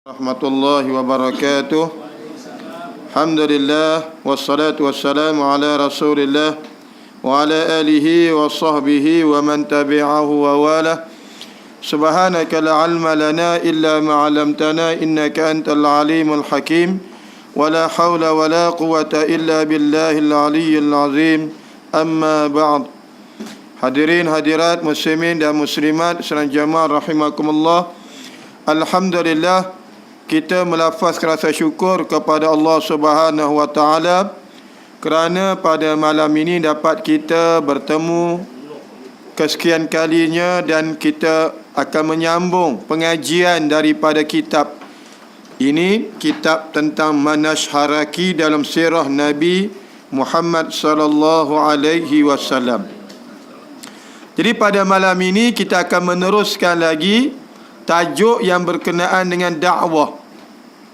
Rahmatullahi wa barakatuh. Alhamdulillah wassalatu wassalamu ala Rasulillah wa ala alihi wa sahbihi wa man tabi'ahu wa wala. Subhanaka la ilma lana illa ma 'allamtana innaka antal alimul hakim. Wa la hawla wa la quwwata illa billahil aliyyil azim. Amma ba'd. Hadirin hadirat muslimin dan muslimat sekalian jemaah rahimakumullah. Alhamdulillah, kita melafazkan rasa syukur kepada Allah Subhanahu wa taala kerana pada malam ini dapat kita bertemu kesekian kalinya dan kita akan menyambung pengajian daripada kitab ini, kitab tentang Manasharaki dalam sirah Nabi Muhammad sallallahu alaihi wasallam. Jadi pada malam ini kita akan meneruskan lagi tajuk yang berkenaan dengan dakwah.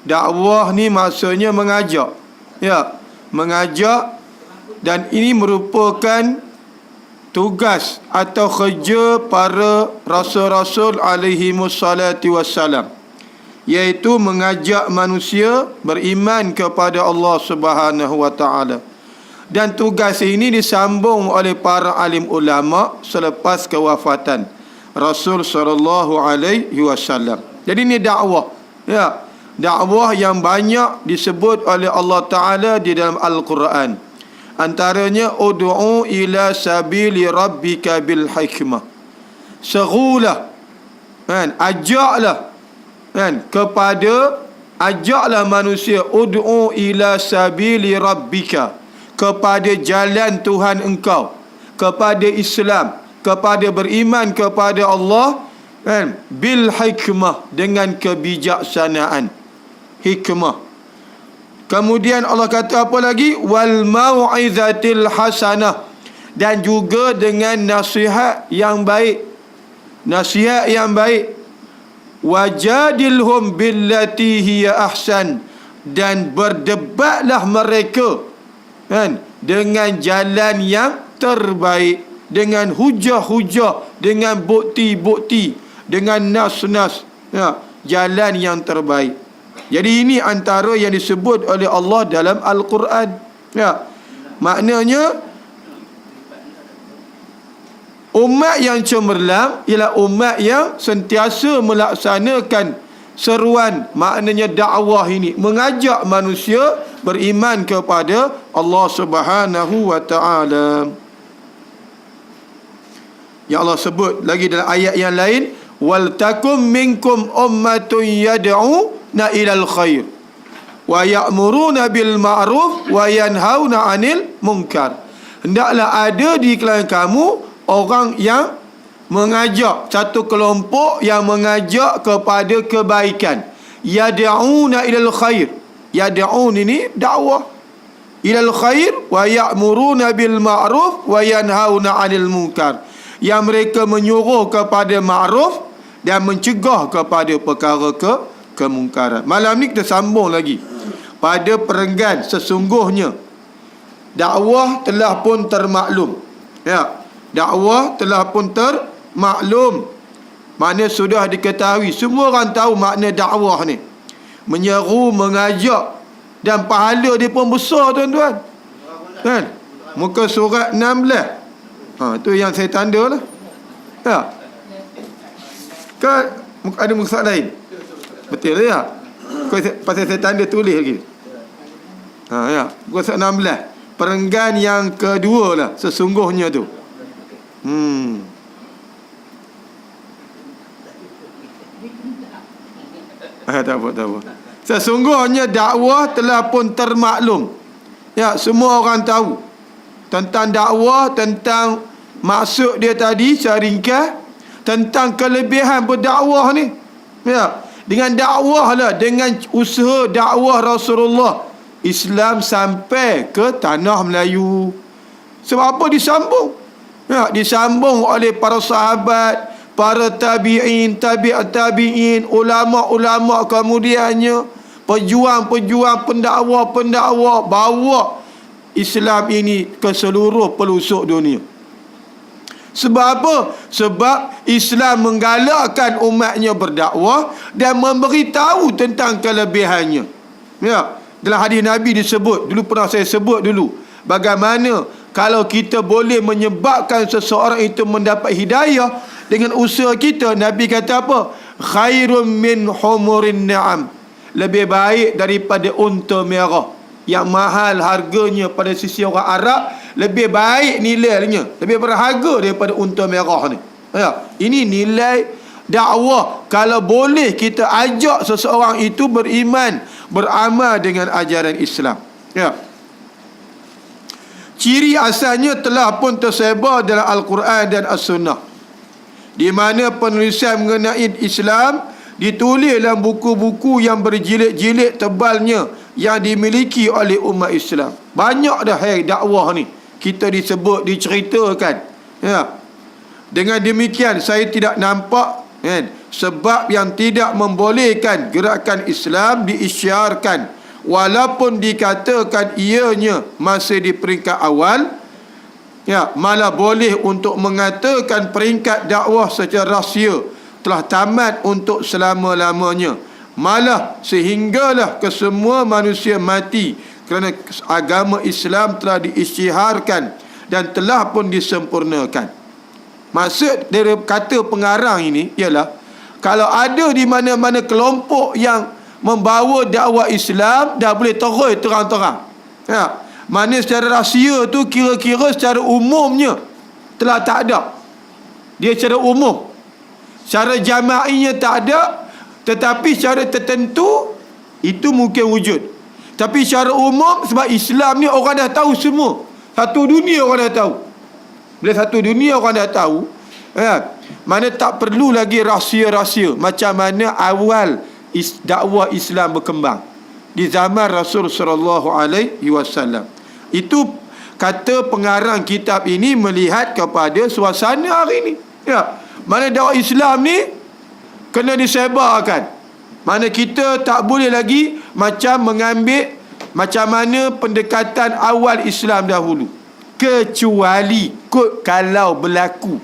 Dakwah ni maksudnya mengajak. Ya, mengajak, dan ini merupakan tugas atau kerja para rasul-rasul alaihi wassalatu wassalam, iaitu mengajak manusia beriman kepada Allah Subhanahu wa taala. Dan tugas ini disambung oleh para alim ulama selepas kewafatan Rasul sallallahu alaihi wasallam. Jadi ini dakwah. Ya, dakwah yang banyak disebut oleh Allah Ta'ala di dalam Al-Quran. Antaranya, ud'u ila sabili rabbika bil hikmah. Serulah, kan, ajaklah, kan, ajaklah manusia, ud'u ila sabili rabbika, kepada jalan Tuhan engkau, kepada Islam, kepada beriman kepada Allah, kan, bil hikmah, dengan kebijaksanaan. Hikmah. Kemudian Allah kata apa lagi? Wal mau'izatil hasanah, dan juga dengan nasihat yang baik. Nasihat yang baik. Wajadilhum billati hiya ahsan, dan berdebatlah mereka, kan, dengan jalan yang terbaik, dengan hujah-hujah, dengan bukti-bukti, dengan nas-nas, ya, jalan yang terbaik. Jadi ini antara yang disebut oleh Allah dalam Al-Quran. Ya, maknanya umat yang cemerlang ialah umat yang sentiasa melaksanakan seruan, maknanya dakwah ini, mengajak manusia beriman kepada Allah Subhanahu wa taala. Yang Allah sebut lagi dalam ayat yang lain, wal takum minkum ummatun yad'una ilal khair wa ya'muruna bil ma'ruf wa yanhauna 'anil munkar. Hendaklah ada di kalangan kamu orang yang mengajak, satu kelompok yang mengajak kepada kebaikan. Yad'una ilal khair. Yad'un ini dakwah ilal khair, wa ya'muruna bil ma'ruf wa yanhauna 'anil munkar, yang mereka menyuruh kepada ma'ruf dan mencegah kepada perkara kemungkaran. Malam ni kita sambung lagi pada perenggan sesungguhnya dakwah telah pun termaklum. Ya, dakwah telah pun termaklum. Makna sudah diketahui, semua orang tahu makna dakwah ni. Menyeru, mengajak, dan pahala dia pun besar, tuan-tuan. Kan? Muka surat 16. Itu yang saya tanda lah. Ya. Kan ada muka surat lain? Betul ya? Pasal saya tanda tulis lagi. Ya. Muka surat 16. Perenggan yang kedua lah, sesungguhnya tu. Tak apa. Sesungguhnya dakwah telah pun termaklum. Ya, semua orang tahu tentang dakwah, tentang maksud dia tadi secara ringkas, tentang kelebihan berdakwah ni. Ya, dengan dakwah lah, dengan usaha dakwah Rasulullah, Islam sampai ke tanah Melayu. Sebab apa disambung? Ya, disambung oleh para sahabat, para tabi'in, tabi'in, ulama-ulama kemudiannya, pejuang-pejuang, pendakwa-pendakwa, bawa Islam ini ke seluruh pelosok dunia. Sebab apa? Sebab Islam menggalakkan umatnya berdakwah dan memberitahu tentang kelebihannya. Ya, dalam hadis Nabi disebut, dulu pernah saya sebut dulu, bagaimana kalau kita boleh menyebabkan seseorang itu mendapat hidayah dengan usaha kita. Nabi kata apa? Khairun min humurin na'am. Lebih baik daripada unta merah yang mahal harganya pada sisi orang Arab, lebih baik nilainya, lebih berharga daripada unta merah ni. Ya, ini nilai dakwah. Kalau boleh kita ajak seseorang itu beriman, beramal dengan ajaran Islam. Ya. Ciri asalnya telah pun tersebar dalam Al-Quran dan As-Sunnah, di mana penulisan mengenai Islam ditulis dalam buku-buku yang berjilid-jilid tebalnya yang dimiliki oleh umat Islam. Banyak dah dakwah ni kita disebut, diceritakan. Ya. Dengan demikian saya tidak nampak sebab yang tidak membolehkan gerakan Islam diisyiarkan, walaupun dikatakan ianya masih di peringkat awal. Ya, malah boleh untuk mengatakan peringkat dakwah secara rahsia telah tamat untuk selama-lamanya. Malah sehinggalah kesemua manusia mati, kerana agama Islam telah diisytiharkan dan telah pun disempurnakan. Maksud dari kata pengarang ini ialah, kalau ada di mana-mana kelompok yang membawa dakwah Islam, dah boleh terang-terang. Ya, mana secara rahsia tu kira-kira secara umumnya telah tak ada. Dia secara umum. Secara jama'inya tak ada, tetapi secara tertentu itu mungkin wujud. Tapi secara umum, sebab Islam ni orang dah tahu semua. Satu dunia orang dah tahu. Bila satu dunia orang dah tahu, mana tak perlu lagi rahsia-rahsia macam mana awal dakwah Islam berkembang di zaman Rasul sallallahu alaihi wasallam. Itu kata pengarang kitab ini melihat kepada suasana hari ini. Ya, mana dakwah Islam ni kena disebarkan. Mana kita tak boleh lagi macam mengambil macam mana pendekatan awal Islam dahulu, kecuali kalau berlaku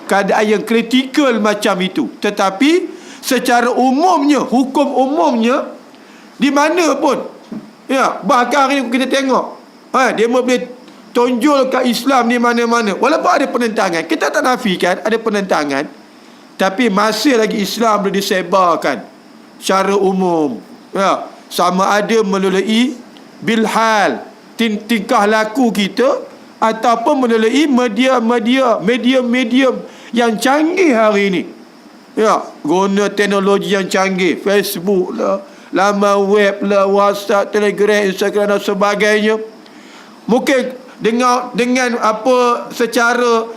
keadaan yang kritikal macam itu. Tetapi secara umumnya, hukum umumnya, di mana pun, ya, bahkan hari ini kita tengok, dia boleh tonjolkan Islam di mana-mana. Walaupun ada penentangan, kita tak nafikan ada penentangan, tapi masih lagi Islam boleh disebarkan secara umum. Ya, sama ada melalui bilhal, tingkah laku kita, ataupun melalui medium yang canggih hari ini. Ya, guna teknologi yang canggih, Facebook lah, laman web lah, WhatsApp, Telegram, Instagram dan sebagainya. Mungkin dengan apa secara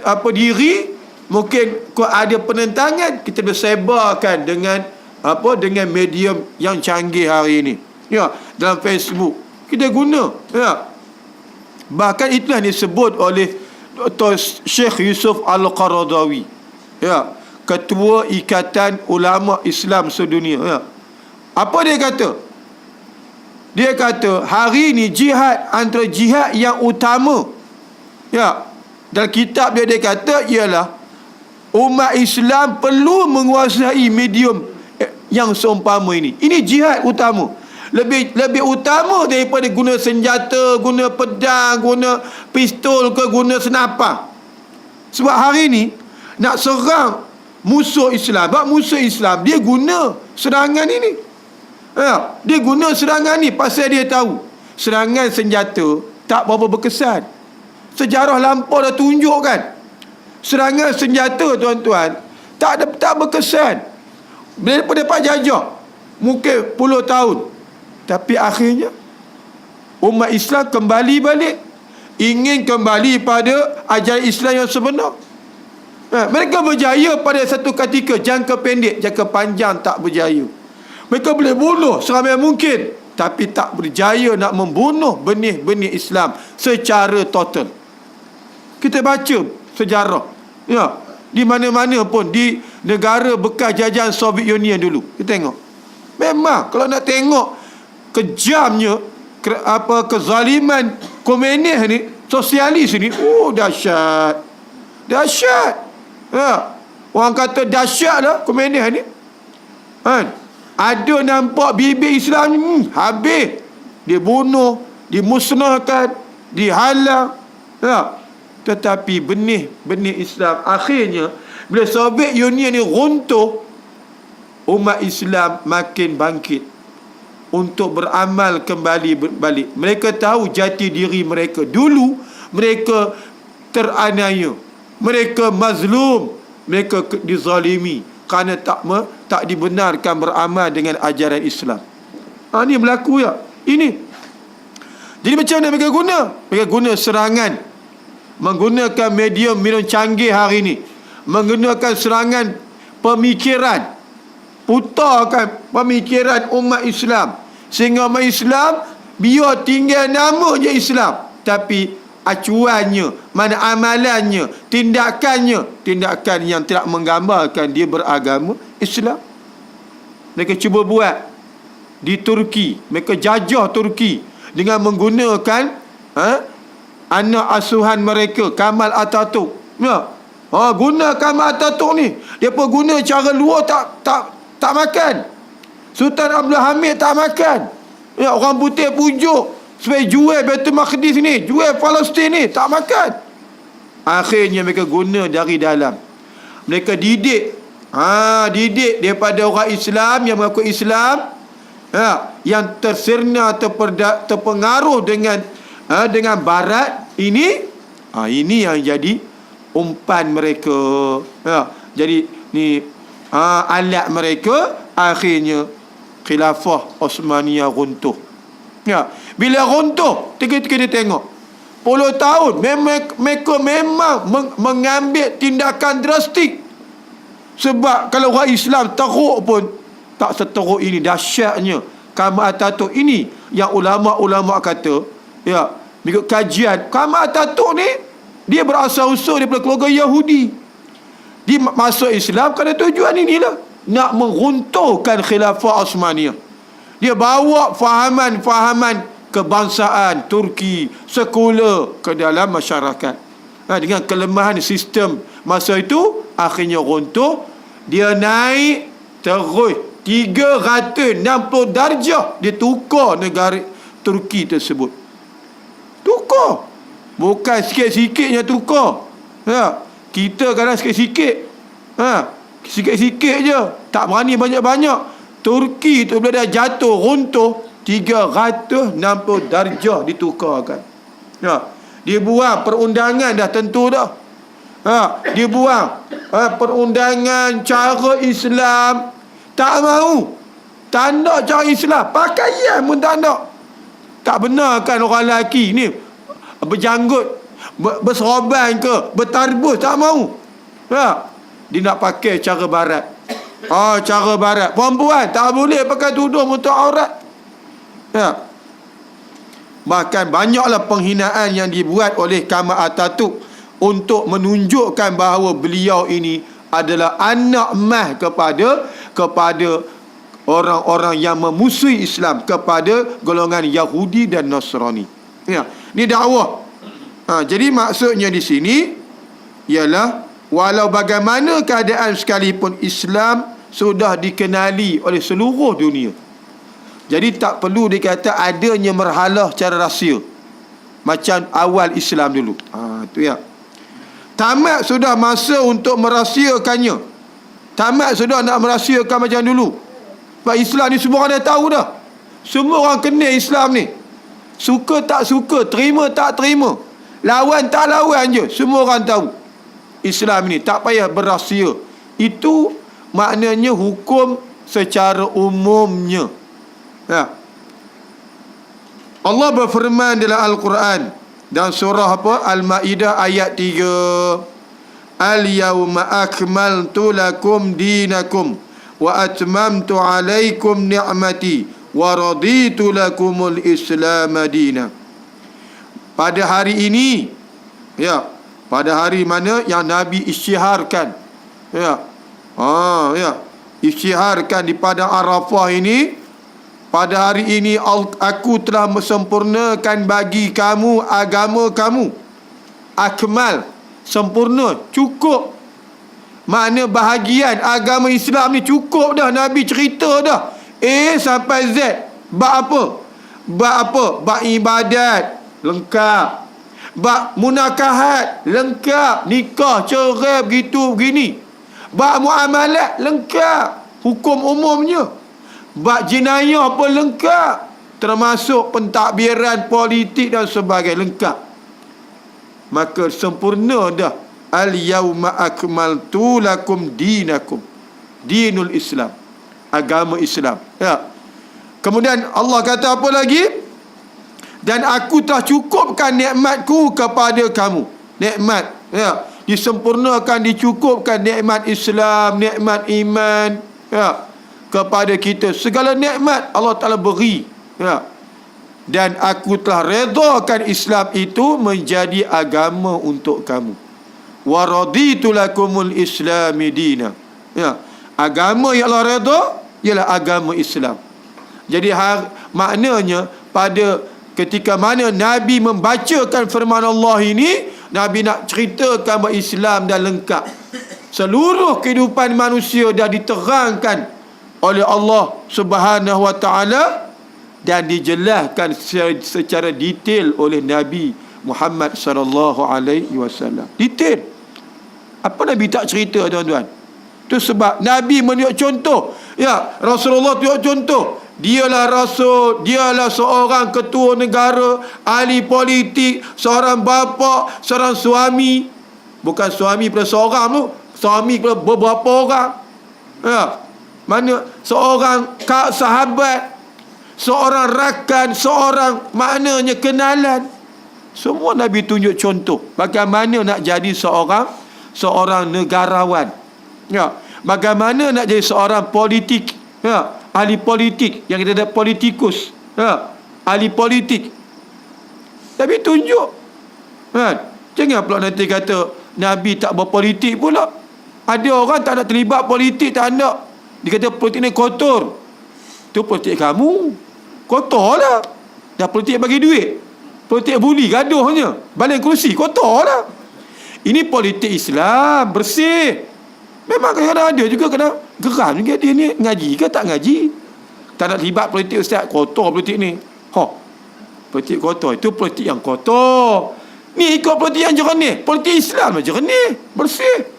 apa diri, mungkin ada penentangan, kita bersebarkan dengan medium yang canggih hari ini. Ya, dalam Facebook kita guna. Ya. Bahkan itulah disebut oleh Dr. Syekh Yusuf Al-Qaradawi. Ya, Ketua Ikatan Ulama Islam Sedunia. Ya. Apa dia kata? Dia kata hari ini jihad, antara jihad yang utama, ya, dalam kitab dia kata ialah umat Islam perlu menguasai medium yang seumpama ini. Ini jihad utama. Lebih utama daripada guna senjata, guna pedang, guna pistol ke guna senapang. Sebab hari ini nak serang musuh Islam, sebab musuh Islam dia guna serangan ini. Ya, dia guna serangan ni pasal dia tahu serangan senjata tak berapa berkesan. Sejarah lampau dah tunjukkan serangan senjata, tuan-tuan, tak berkesan. Daripada Pak Jajah mungkin puluh tahun, tapi akhirnya umat Islam kembali balik, ingin kembali pada ajaran Islam yang sebenar. Mereka berjaya pada satu ketika, jangka pendek, jangka panjang tak berjaya. Mereka boleh bunuh seramai mungkin, tapi tak berjaya nak membunuh benih-benih Islam secara total. Kita baca sejarah, ya, di mana-mana pun, di negara bekas jajahan Soviet Union dulu, kita tengok. Memang kalau nak tengok kejamnya kezaliman komunis ni, sosialis ni, dahsyat. Dahsyat. Orang kata dahsyat lah komunis ni. Ada nampak bibir Islam ni, habis. Dia bunuh, dimusnahkan, dihalang. Tetapi benih Islam akhirnya bila Soviet Union ni runtuh, umat Islam makin bangkit untuk beramal kembali balik. Mereka tahu jati diri mereka. Dulu mereka teraniaya, mereka mazlum, mereka dizalimi kerana tak dibenarkan beramal dengan ajaran Islam. Ini berlaku ya. Ini. Jadi macam mana mereka guna? Mereka guna serangan, menggunakan medium canggih hari ini, menggunakan serangan pemikiran, putarkan pemikiran umat Islam, sehingga umat Islam biar tinggal nama je Islam, tapi acuannya, mana amalannya, tindakan yang tidak menggambarkan dia beragama Islam. Mereka cuba buat di Turki. Mereka jajah Turki dengan menggunakan anak asuhan mereka, Kamal Atatürk. Guna Kamal Atatürk ni. Dia pun guna cara luar tak makan. Sultan Abdul Hamid tak makan. Orang putih pujuk supaya jual Baitul Maqdis ni, jual Palestin ni, tak makan. Akhirnya mereka guna dari dalam. Mereka didik daripada orang Islam yang mengaku Islam, yang terserna, terpengaruh dengan Barat ini. Ini yang jadi umpan mereka. Jadi ni alat mereka. Akhirnya Khilafah Osmaniyah runtuh. Bila runtuh, kita tengok 10 tahun mereka memang mengambil tindakan drastik. Sebab kalau orang Islam teruk pun tak seteruk ini. Dahsyatnya Kamal Atatürk ini yang ulama-ulama kata, mengikut kajian, Kamal Atatürk ni dia berasal-usul daripada keluarga Yahudi. Dia masuk Islam kerana tujuan inilah, nak meruntuhkan Khilafah Osmaniyah. Dia bawa fahaman kebangsaan Turki sekular ke dalam masyarakat. Dengan kelemahan sistem masa itu, akhirnya runtuh. Dia naik terus 360 darjah. Dia tukar negara Turki tersebut. Tukar. Bukan sikit-sikitnya tukar. Kita kadang sikit-sikit. Sikit-sikit je. Tak berani banyak-banyak. Turki tu bila dah jatuh, runtuh, 360 darjah ditukarkan. Dia buang perundangan dah tentu dah. Dia buang perundangan cara Islam. Tak mahu. Tak nak cara Islam. Pakaian pun tak nak. Tak benar kan orang lelaki ni berjanggut, berserban ke, bertarbus, tak mahu. Dia nak pakai cara Barat. Cara Barat. Perempuan tak boleh pakai tudung untuk aurat. Bahkan banyaklah penghinaan yang dibuat oleh Kamal Atatürk untuk menunjukkan bahawa beliau ini adalah anak mah kepada orang-orang yang memusuhi Islam, kepada golongan Yahudi dan Nasrani. Ini dakwah. Jadi maksudnya di sini ialah walau bagaimana keadaan sekalipun, Islam sudah dikenali oleh seluruh dunia. Jadi tak perlu dikata adanya merhalah secara rahsia macam awal Islam dulu. Itu ya. Tamat sudah masa untuk merahsiakannya. Tamat sudah nak merahsiakan macam dulu. Sebab Islam ni semua orang dah tahu dah. Semua orang kenal Islam ni. Suka tak suka, terima tak terima, lawan tak lawan je, semua orang tahu Islam ni. Tak payah berahsia. Itu maknanya hukum secara umumnya. Allah berfirman dalam Al-Quran dalam surah Al-Ma'idah ayat 3, Al-yawma akmaltu lakum dinakum wa atmamtu alaikum ni'mati wa raditu lakumul Islam madina. Pada hari ini, pada hari mana yang Nabi isytiharkan, isytiharkan di padang Arafah ini, pada hari ini aku telah sempurnakan bagi kamu agama kamu. Akmal, sempurna, cukup. Makna bahagian agama Islam ni cukup dah. Nabi cerita dah sampai Z. Bab apa? Bab ibadat lengkap, bab munakahat lengkap, nikah, cerai, begitu begini. Bab muamalat lengkap, hukum umumnya. Bab jenayah pun lengkap, termasuk pentadbiran politik dan sebagainya, lengkap. Maka sempurna dah. Al-yawma akmaltu lakum dinakum, dinul Islam, agama Islam. Ya. Kemudian Allah kata apa lagi? Dan aku telah cukupkan nikmatku kepada kamu. Nikmat, ya, disempurnakan, dicukupkan nikmat Islam, nikmat iman, ya, kepada kita. Segala nikmat Allah Ta'ala beri, ya. Dan aku telah redakan Islam itu menjadi agama untuk kamu. Wa raditu lakumul islami dina. Ya, agama yang Allah reda ialah agama Islam. Jadi maknanya pada ketika mana Nabi membacakan firman Allah ini, Nabi nak ceritakan bahawa Islam dah lengkap. Seluruh kehidupan manusia dah diterangkan oleh Allah Subhanahu Wa Taala dan dijelaskan secara detail oleh Nabi Muhammad sallallahu alaihi wasallam. Detail. Apa Nabi tak cerita, tuan-tuan? Itu sebab Nabi menunjuk contoh. Ya, Rasulullah tunjuk contoh. Dialah Rasul, dialah seorang ketua negara, ahli politik, seorang bapa, seorang suami. Bukan suami pada seorang tu, suami pada beberapa orang. Ya. Mana seorang sahabat, seorang rakan, seorang maknanya kenalan. Semua Nabi tunjuk contoh bagaimana nak jadi seorang negarawan. Ya. Bagaimana nak jadi seorang politik. Ya. Ahli politik, yang kita ada politikus, ha, ahli politik. Tapi tunjuk, ha. Jangan pula nanti kata Nabi tak berpolitik pula. Ada orang tak nak terlibat politik, tak nak. Dia kata politik ni kotor. Tu politik kamu, kotor lah. Dah politik bagi duit, politik buli, gaduhnya, baling kerusi, kotor lah. Ini politik Islam, bersih. Memang kadang-kadang ada juga kena geram juga dia ni, ngaji ke tak ngaji. Tak nak terlibat politik, ustaz, kotor politik ni. Politik kotor, itu politik yang kotor. Ni ikut politik yang jernih, politik Islam yang jernih, bersih.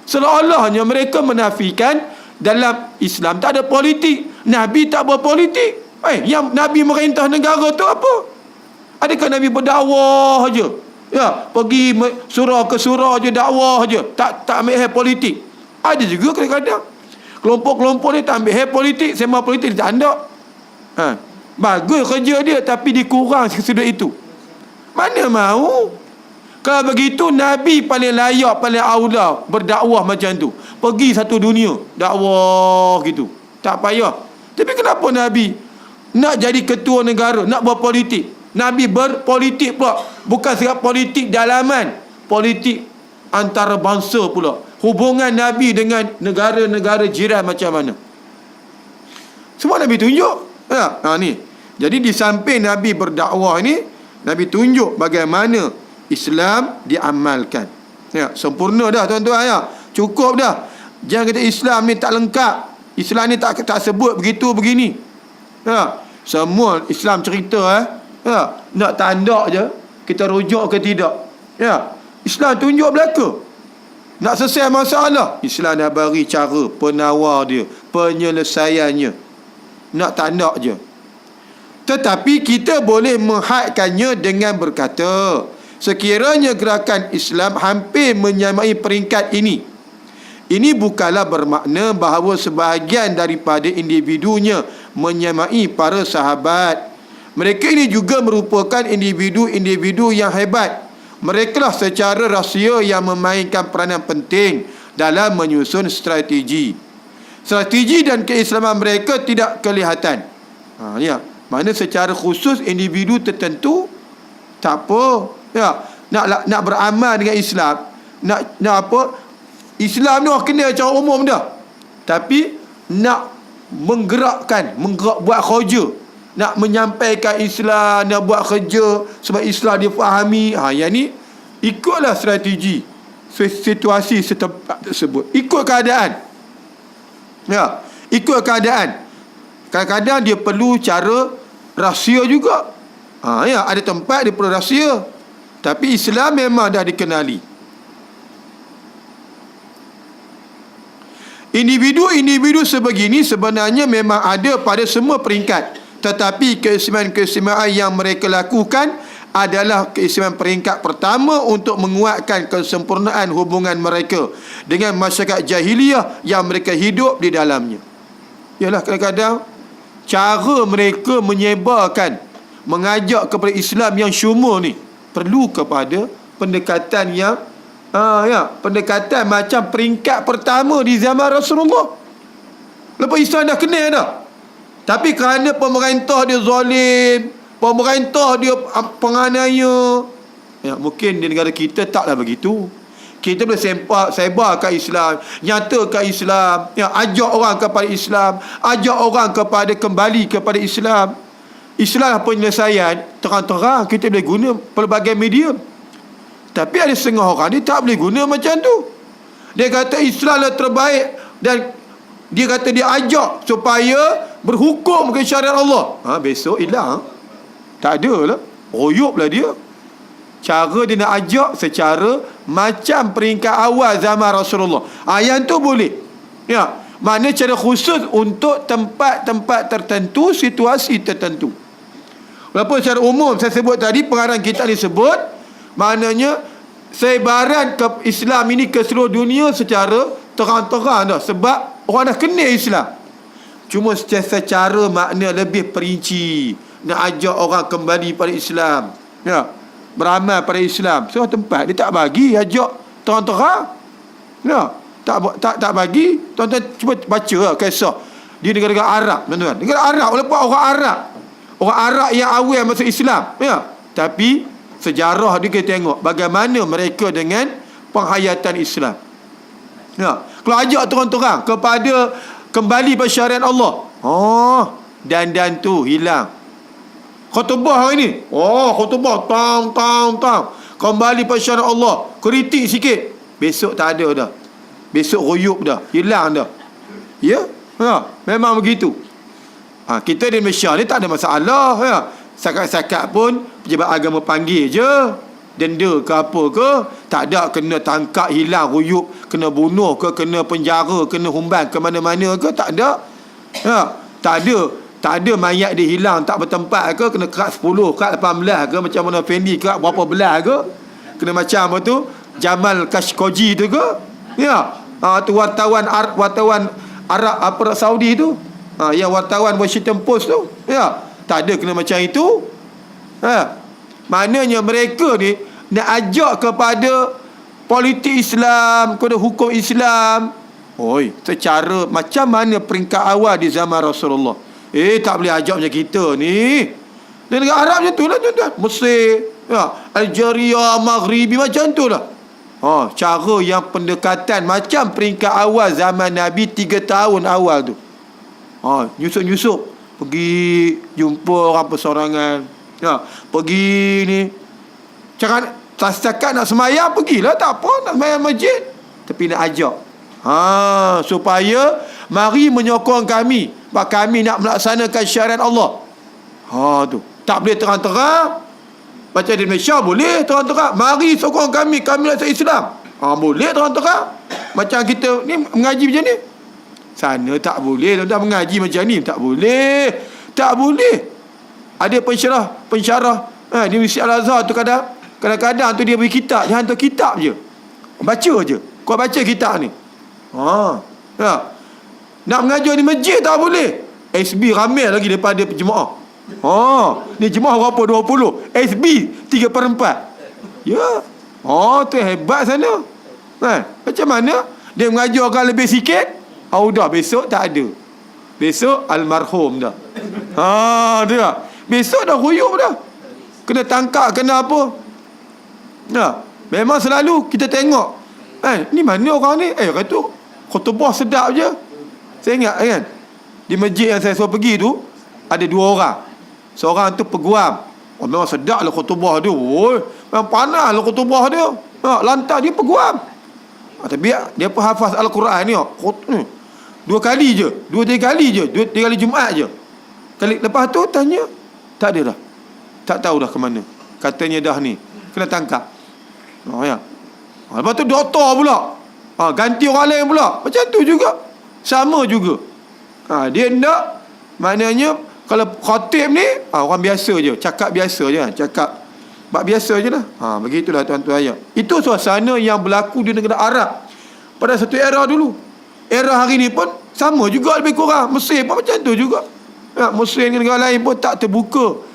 Seolah-olahnya mereka menafikan dalam Islam tak ada politik, Nabi tak berpolitik. Yang Nabi merintah negara tu apa? Adakah Nabi berdakwah je? Ya, pergi surau ke surau je, dakwah je, tak ambil hal politik. Ada juga kadang-kadang kelompok-kelompok ni tak ambil hal politik, sembang politik dia tak ada. Bagus kerja dia, tapi dikurang sesudah itu. Mana mau? Kalau begitu Nabi paling layak, paling aula berdakwah macam tu. Pergi satu dunia dakwah gitu, tak payah. Tapi kenapa Nabi nak jadi ketua negara, nak berpolitik? Nabi berpolitik pula, bukan sekadar politik dalaman, politik antarabangsa pula. Hubungan Nabi dengan negara-negara jiran macam mana? Semua Nabi tunjuk. Ni. Jadi di samping Nabi berdakwah ni, Nabi tunjuk bagaimana Islam diamalkan. Ya, sempurna dah tuan-tuan ya. Cukup dah. Jangan kata Islam ni tak lengkap. Islam ni tak sebut begitu begini. Ya, semua Islam cerita ya, nak tanda je kita rujuk ke tidak. Ya, Islam tunjuk belaka. Nak selesai masalah, Islam dah bagi cara penawar dia, penyelesaiannya. Nak tanda je. Tetapi kita boleh menghadkannya dengan berkata, sekiranya gerakan Islam hampir menyamai peringkat ini, ini bukanlah bermakna bahawa sebahagian daripada individunya menyamai para sahabat. Mereka ini juga merupakan individu-individu yang hebat. Mereka lah secara rahsia yang memainkan peranan penting dalam menyusun strategi. Strategi dan keislaman mereka tidak kelihatan. Ya, mana secara khusus individu tertentu tak apa. Ya, nak beramal dengan Islam, nak apa? Islam ni kena cara umum dah. Tapi nak menggerak buat kerja, nak menyampaikan Islam, nak buat kerja sebab Islam dia fahami. Yang ni Ikutlah strategi situasi setempat tersebut. Ikut keadaan. Ya, ikut keadaan. Kadang-kadang dia perlu cara rahsia juga. Ya, ada tempat dia perlu rahsia. Tapi Islam memang dah dikenali. Individu-individu sebegini sebenarnya memang ada pada semua peringkat. Tetapi keistimewaan yang mereka lakukan adalah keistimewaan peringkat pertama untuk menguatkan kesempurnaan hubungan mereka dengan masyarakat jahiliyah yang mereka hidup di dalamnya. Ialah kadang-kadang cara mereka menyebarkan, mengajak kepada Islam yang syumul ni perlu kepada pendekatan yang pendekatan macam peringkat pertama di zaman Rasulullah. Lepas Islam dah kenal dah. Tapi kerana pemerintah dia zalim, pemerintah dia penganiaya, mungkin di negara kita taklah begitu. Kita boleh sebarkan Islam, nyatakan Islam, ajak orang kepada Islam, ajak orang kepada kembali kepada Islam. Islam penyelesaian terang-terang kita boleh guna pelbagai medium. Tapi ada setengah orang dia tak boleh guna macam tu. Dia kata Islam lah terbaik, dan dia kata dia ajak supaya berhukum ke syariat Allah. Besok hilang. Tak ada lah. Royop lah dia. Cara dia nak ajak secara macam peringkat awal zaman Rasulullah. Yang tu boleh. Mana cara khusus untuk tempat-tempat tertentu, situasi tertentu. Walaupun secara umum saya sebut tadi, pengarang kita ni sebut, maknanya sebaran ke Islam ini ke seluruh dunia secara terang-terang dah. Sebab orang dah kenal Islam. Cuma secara makna lebih perinci, nak ajak orang kembali pada Islam, beramal pada Islam. Semua tempat dia tak bagi ajak terang-terang. Tak bagi. Tuan-tuan cuba baca lah kisah di negara-negara Arab, tuan-tuan. Negara Arab, walaupun orang Arab yang awal masuk Islam, tapi sejarah dia kita tengok bagaimana mereka dengan penghayatan Islam. Kalau ajak terang-terang kepada kembali pada syariat Allah, dan tu hilang. Khutbah hari ni, khutbah tang kembali pada syariat Allah, kritik sikit, besok tak ada dah, besok royup dah, hilang dah. Memang begitu. Kita di Malaysia ni tak ada masalah. Sakat-sakat pun pejabat agama panggil je, denda ke apa ke, tak ada kena tangkap hilang royup, kena bunuh ke, kena penjara, kena humban ke mana-mana ke, tak ada. Tak ada mayat dia hilang tak bertempat ke, kena kerat 10, kerat 18 ke, macam mana Fendi kerat berapa belas ke, kena macam apa tu Jamal Khashoggi tu ke, tu wartawan Arab apa Saudi tu, yang wartawan Washington Post tu, tak ada kena macam itu. Maknanya mereka ni nak ajak kepada politik Islam, kepada hukum Islam, secara macam mana peringkat awal di zaman Rasulullah. Tak boleh ajak macam kita ni. Dan negara Arab macam tu lah, tuan-tuan. Mesir, Algeria, Maghribi, macam tu lah. Cara yang pendekatan macam peringkat awal zaman Nabi 3 tahun awal tu. Nyusup-nyusup pergi jumpa orang persorangan, pergi ni, cakap setakat nak semayang pergilah, tak apa, nak semayang masjid, tapi nak ajak supaya mari menyokong kami, kami nak melaksanakan syariat Allah. Tu tak boleh terang-terang. Macam di Malaysia boleh terang-terang, mari sokong kami laksanakan Islam, boleh terang-terang. Macam kita ni mengaji macam ni, sana tak boleh, tuan-tuan mengaji macam ni tak boleh. Ada pensyarah di Masjid Al-Azhar tu, kadang-kadang tu dia beri kitab, dia hantar kitab je, baca je. Kau baca kitab ni, nak mengajar di masjid tak boleh. SB ramai lagi daripada jemaah. Ni jemaah berapa, 20, SB 3/4. Tu hebat sana. Macam mana dia mengajar orang lebih sikit, dah besok tak ada, besok almarhum dah. Dia besok dah ruyuk dah, kena tangkap, kena apa. Memang selalu kita tengok, ni mana orang ni, kata khutbah sedap je. Saya ingat kan, di masjid yang saya suruh pergi tu ada 2 orang. Seorang tu peguam, memang sedap lah khutbah tu, Yang panas lah kutubah dia. Lantai dia peguam. Tapi dia pun hafaz Al-Quran ni. 2 kali je. 2-3 kali je. 2-3 kali Jumaat je. Lepas tu tanya. Tak ada dah. Tak tahu dah ke mana. Katanya dah ni. Kena tangkap. Ya. Lepas tu doktor pula. Ganti orang lain pula. Macam tu juga. Sama juga. Dia nak. Maknanya kalau khatib ni orang biasa je. Cakap biasa je. Cakap bab biasa je lah. Begitulah tuan-tuan ayah. Itu suasana yang berlaku di negara Arab pada satu era dulu. Era hari ni pun sama juga lebih kurang. Mesir pun macam tu juga. Mesir dengan negara lain pun tak terbuka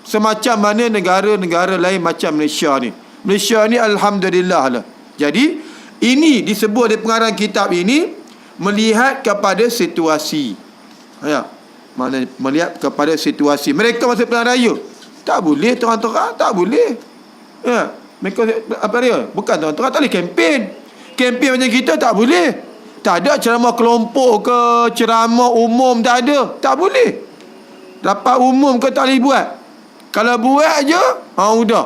semacam mana negara-negara lain macam Malaysia ni. Malaysia ni alhamdulillah lah. Jadi ini disebut di pengarang kitab ini melihat kepada situasi. Maknanya melihat kepada situasi. Mereka masa pilihan raya tak boleh terang-terang, tak boleh. Mereka apa dia? Bukan terang-terang, tak boleh kempen. Kempen macam kita tak boleh. Tak ada ceramah kelompok ke, ceramah umum tak ada. Tak boleh. Rapat umum ke tak boleh buat. Kalau buat je, sudah.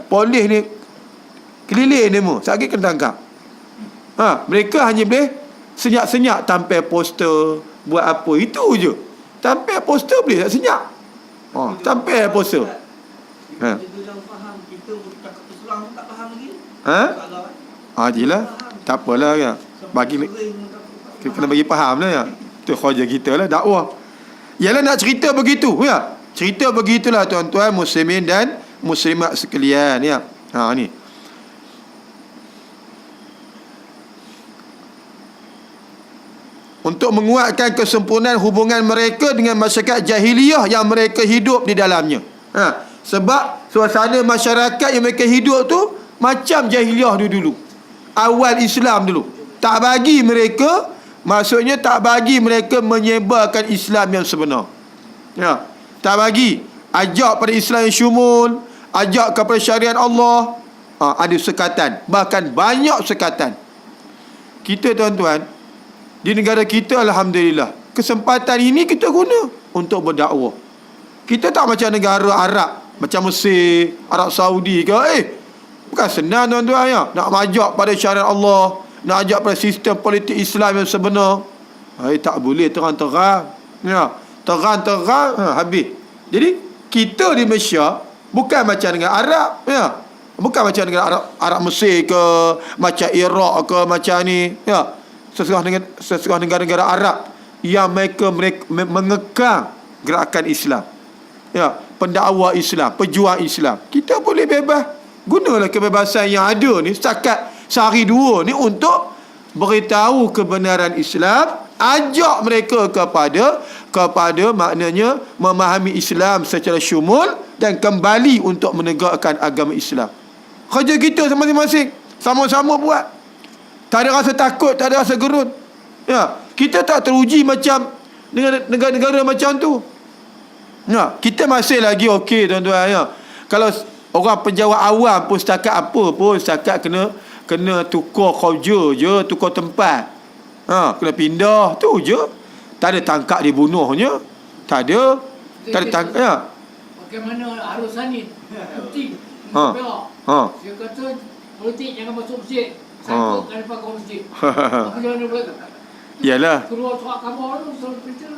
Polis ni keliling demo, sakit kena tangkap. Mereka hanya boleh senyap-senyap tampil poster, buat apa, itu je. Tampil poster boleh tak senyap? Tampil poster. Kita dah faham, kita cakap Islam tak faham lagi. Jelah. Tak apalah ya. Bagi kena bagi faham lah ya. Tu kerja kita lah, dakwah. Yalah nak cerita begitu ya. Cerita begitulah tuan-tuan muslimin dan muslimat sekalian ya. Ni. Untuk menguatkan kesempurnaan hubungan mereka dengan masyarakat jahiliyah yang mereka hidup di dalamnya. Sebab suasana masyarakat yang mereka hidup tu macam jahiliyah dulu. Awal Islam dulu. Tak bagi mereka, maksudnya tak bagi mereka menyebarkan Islam yang sebenar. Tak bagi. Ajak pada Islam yang syumul, ajak kepada syariat Allah. Ada sekatan, bahkan banyak sekatan. Kita tuan-tuan, di negara kita alhamdulillah, kesempatan ini kita guna untuk berdakwah. Kita tak macam negara Arab, macam Mesir, Arab Saudi ke. Bukan senang tuan-tuan ya. Nak ajak pada syariat Allah, nak ajak pada sistem politik Islam yang sebenar. Tak boleh terang-terang. Terang-terang habis. Jadi kita di Malaysia bukan macam dengan Arab ya. Bukan macam dengan Arab Mesir ke, macam Iraq ke, macam ni ya. Sesuatu negara-negara Arab yang mereka mengekang gerakan Islam. Pendakwa Islam, pejuang Islam. Kita boleh bebas. Gunalah kebebasan yang ada ni setakat sehari dua ni untuk beritahu kebenaran Islam, ajak mereka kepada maknanya memahami Islam secara syumul dan kembali untuk menegakkan agama Islam. Kerja kita masing-masing, sama-sama buat. Tak ada rasa takut, tak ada rasa gerun. Kita tak teruji macam dengan negara-negara macam tu. Kita masih lagi okey tuan-tuan ya. Kalau orang penjawat awam pun setakat apa pun, setakat kena tukar kerja je, tukar tempat. Kena pindah tu je. Tak ada tangkap dibunuhnya. Tak ada. Tak ada tangkap ya. Bagaimana Arus Sanin Putih dia kata politik jangan masuk masjid, sangkut kan pakai masjid. Apa jangan boleh tu? Yalah. Keluar surat khabar tu selalu berita.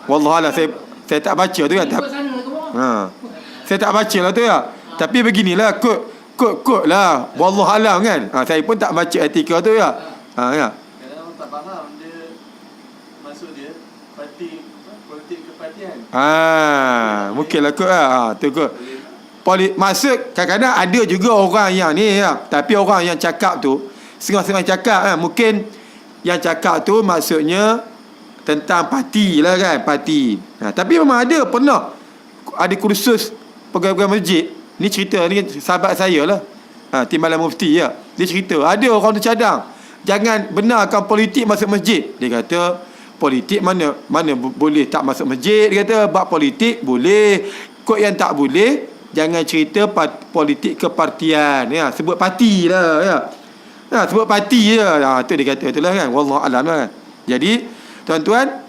Wallahualam saya tak baca tu kan. Saya tak baca lah tu ya. Tapi beginilah kod lah. Wallahualam kan. Saya pun tak baca artikel tu ya. Ya. Kadang-kadang tak faham dia maksud dia politik kepartian. Mungkinlah kod lah. Tu kod. Maksud kadang-kadang ada juga orang yang ni ya. Tapi orang yang cakap tu setengah-setengah cakap mungkin yang cakap tu maksudnya tentang parti lah kan, parti. Tapi memang pernah ada kursus pegawai masjid. Ni cerita ni sahabat saya lah. Timbalan Mufti ya. Dia cerita ada orang tu cadang, jangan benarkan politik masuk masjid. Dia kata politik mana boleh tak masuk masjid. Dia kata bab politik boleh. Kod yang tak boleh, jangan cerita politik kepartian ya. Sebut parti lah ya. Sebut parti je. Tu dia kata itulah kan. Wallahualam lah. Jadi tuan-tuan,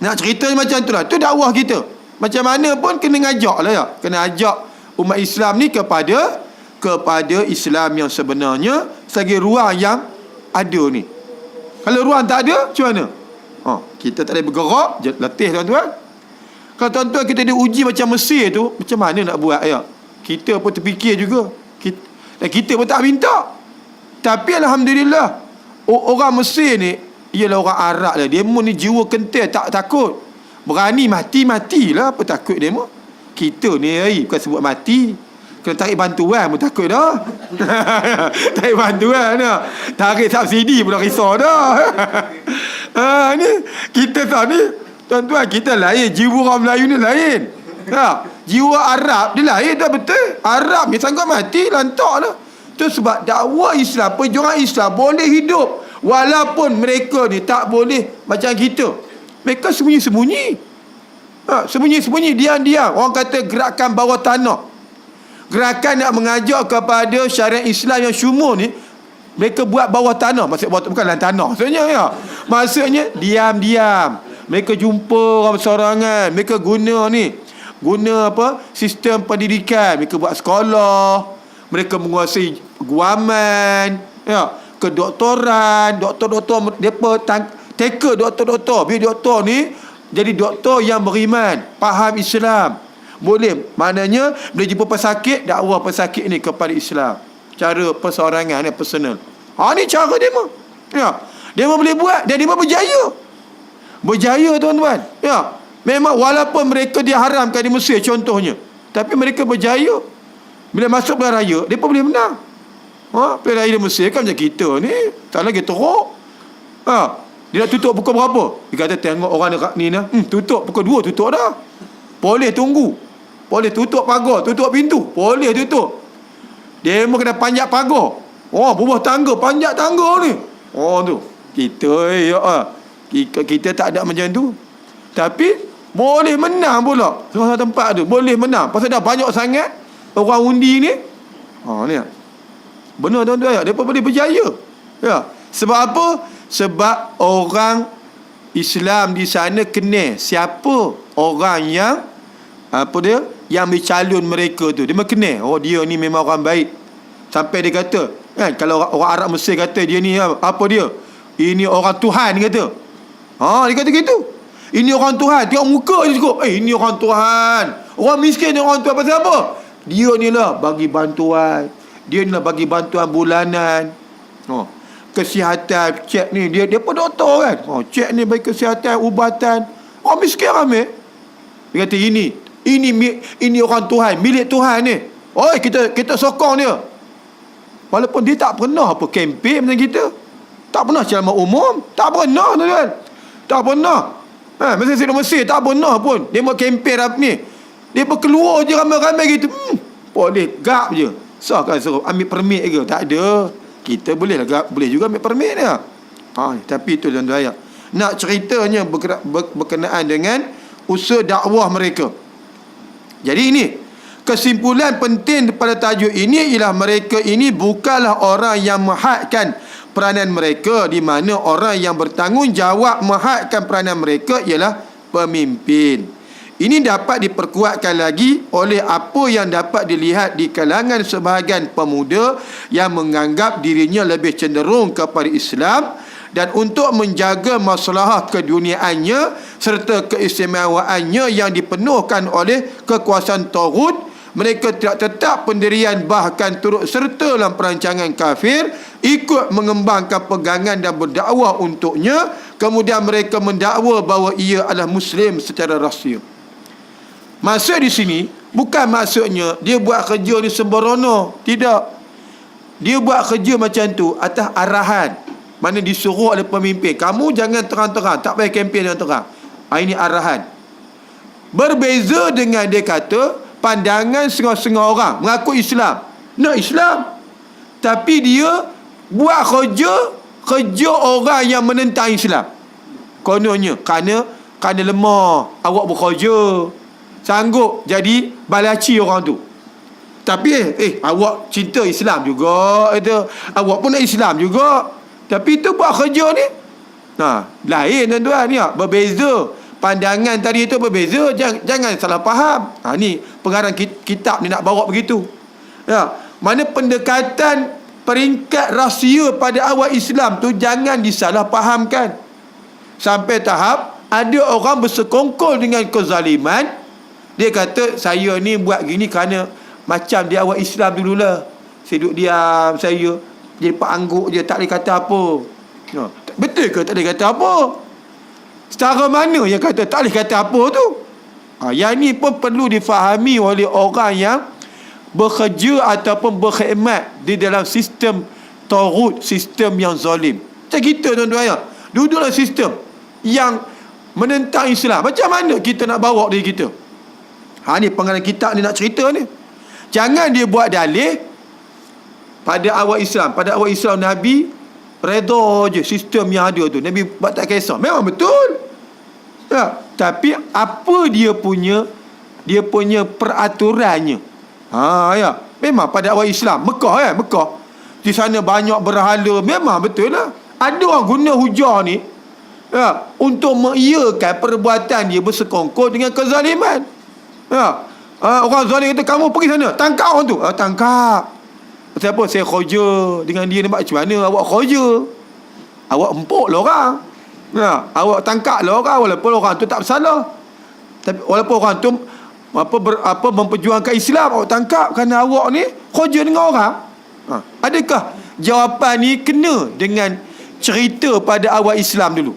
nak cerita macam tu lah. Tu dakwah kita. Macam mana pun kena ngajak lah ya. Kena ajak umat Islam ni kepada Islam yang sebenarnya selagi ruang yang ada ni. Kalau ruang tak ada, macam mana? Kita tak boleh bergerak, letih tuan-tuan. Kalau tuan-tuan kita diuji macam Mesir tu, macam mana nak buat ya? Kita pun terfikir juga. Kita pun tak minta. Tapi alhamdulillah, orang Mesir ni ialah orang Arab lah. Dia ni jiwa kental, tak takut. Berani mati-matilah, apa takut dia mu? Kita ni bukan sebut mati. Kena tarik bantuan pun takut dah. Tarik bantuan dah. Tarik subsidi pun dah risau dah. Ni kita tahu ni, tuan-tuan, kita lain. Jiwa orang Melayu ni lain. Jiwa Arab dia lain dah, betul. Arab ni sanggup mati, lantak lah. Itu sebab dakwah Islam, perjuangan Islam boleh hidup walaupun mereka ni tak boleh macam kita. Mereka sembunyi-sembunyi. Sembunyi-sembunyi, diam-diam. Orang kata gerakan bawah tanah. Gerakan nak mengajak kepada syariat Islam yang syumur ni, mereka buat bawah tanah. Maksud bawah, bukan dalam tanah maksudnya ya. Maksudnya diam-diam. Mereka jumpa orang bersorangan. Mereka guna apa? Sistem pendidikan. Mereka buat sekolah. Mereka menguasai guaman, ya, kedoktoran, doktor-doktor, depa teka doktor-doktor. Biar doktor ni jadi doktor yang beriman, faham Islam. Boleh, maknanya bila jumpa pesakit, dakwah pesakit ni kepada Islam. Cara perseorangan ni, personal. Ni cara dia mah. Ya. Dia mah boleh buat dan dia mah berjaya. Berjaya tuan-tuan. Ya. Memang walaupun mereka diharamkan di Mesir contohnya, tapi mereka berjaya. Bila masuk pilihan raya, mereka boleh menang. Pilihan raya di Mesir kan macam kita ni, tak lagi teruk. Dia nak tutup pukul berapa? Dia kata tengok orang dekat ni nah, tutup pukul 2, tutup dah. Boleh tunggu. Boleh tutup pagar, tutup pintu. Boleh tutup. Dia memang kena panjat pagar. Bawah tangga, panjat tangga ni. Tu. Kita tak ada macam tu. Tapi boleh menang pula. Semua tempat tu boleh menang. Pasal dah banyak sangat orang undi ni. Ni. Benar tuan-tuan. Dia pun boleh berjaya. Ya. Sebab apa? Sebab orang Islam di sana kenal siapa orang yang yang bercalon mereka tu. Dia kenal. Dia ni memang orang baik. Sampai dia kata, kalau orang Arab Mesir kata dia ni apa dia? Ini orang Tuhan, dia kata. Dia kata gitu. Ini orang Tuhan. Tengok muka dia cukup. Ini orang Tuhan. Orang miskin ni orang Tuhan pasal apa? Dia ni lah bagi bantuan. Dia ni lah bagi bantuan bulanan. Kesihatan, cek ni. Dia pun doktor kan. Cek ni bagi kesihatan, ubatan. Orang miskin ramai. Dia kata ini orang Tuhan, milik Tuhan ni. Kita sokong dia. Walaupun dia tak pernah apa kempen macam kita. Tak pernah ceramah umum. Tak pernah tuan-tuan. Tak pernah. Masa Sidang Mesir tak pernah pun dia mau kempen apa ni. Dia pun keluar je ramai-ramai gitu. Boleh gap je. Kan suruh ambil permit ke? Tak ada. Kita boleh lah gap, boleh juga ambil permit dia. Tapi itu tuan-tuan. Nak ceritanya berkenaan dengan usaha dakwah mereka. Jadi ini kesimpulan penting pada tajuk ini ialah mereka ini bukanlah orang yang menghadkan peranan mereka, di mana orang yang bertanggungjawab menghadkan peranan mereka ialah pemimpin. Ini dapat diperkuatkan lagi oleh apa yang dapat dilihat di kalangan sebahagian pemuda yang menganggap dirinya lebih cenderung kepada Islam dan untuk menjaga masalah keduniaannya serta keistimewaannya yang dipenuhkan oleh kekuasaan Taghut, mereka tidak tetap pendirian bahkan turut serta dalam perancangan kafir, ikut mengembangkan pegangan dan berdakwah untuknya, kemudian mereka mendakwa bahawa ia adalah Muslim secara rahsia. Maksud di sini bukan maksudnya dia buat kerja ni sembrono, tidak. Dia buat kerja macam tu atas arahan, mana disuruh oleh pemimpin. Kamu jangan terang-terang, tak payah kempen yang terang. Ini arahan. Berbeza dengan dia kata pandangan setengah-setengah orang mengaku Islam, nak Islam, tapi dia buat kerja orang yang menentang Islam. Kononnya kerana lemah, awak bekerja, sanggup jadi balaci orang tu. Tapi awak cinta Islam juga, awak pun nak Islam juga, tapi tu buat kerja ni lain tuan-tuan ya. Berbeza pandangan tadi itu berbeza, jangan salah faham. Ni pengarang kitab ni nak bawa begitu. Ya, mana pendekatan peringkat rahsia pada awal Islam tu jangan disalah fahamkan. Sampai tahap ada orang bersekongkol dengan kezaliman. Dia kata saya ni buat gini kerana macam di awal Islam dululah. Saya duduk diam, saya jadi pak angguk je, tak boleh kata apa. Betul ke tak boleh kata apa? Secara mana yang kata tak boleh kata apa tu? Yang ni pun perlu difahami oleh orang yang bekerja ataupun berkhidmat di dalam sistem taghut, sistem yang zalim. Macam kita tuan-tuan ya, duduk dalam sistem yang menentang Islam. Macam mana kita nak bawa diri kita? Ni pengarang kitab ni nak cerita ni. Jangan dia buat dalih pada awal Islam. Pada awal Islam Nabi redha je sistem yang ada tu. Nabi buat tak kisah. Memang betul. Ya, tapi apa dia punya peraturannya? Ya. Memang pada awal Islam Mekah Mekah di sana banyak berhala. Memang betul lah. Ada orang guna hujah ni untuk mengiyakan perbuatan dia bersekongkol dengan kezaliman. Orang zalim kata kamu pergi sana, tangkap orang tu. Tangkap. Siapa? Saya khoja dengan dia. Nampak macam mana awak khoja? Awak empuk lah orang. Awak tangkap lah orang walaupun orang tu tak bersalah. Tapi walaupun orang tu memperjuangkan Islam, awak tangkap kerana awak ni khoja dengan orang. Adakah jawapan ni kena dengan cerita pada awal Islam dulu?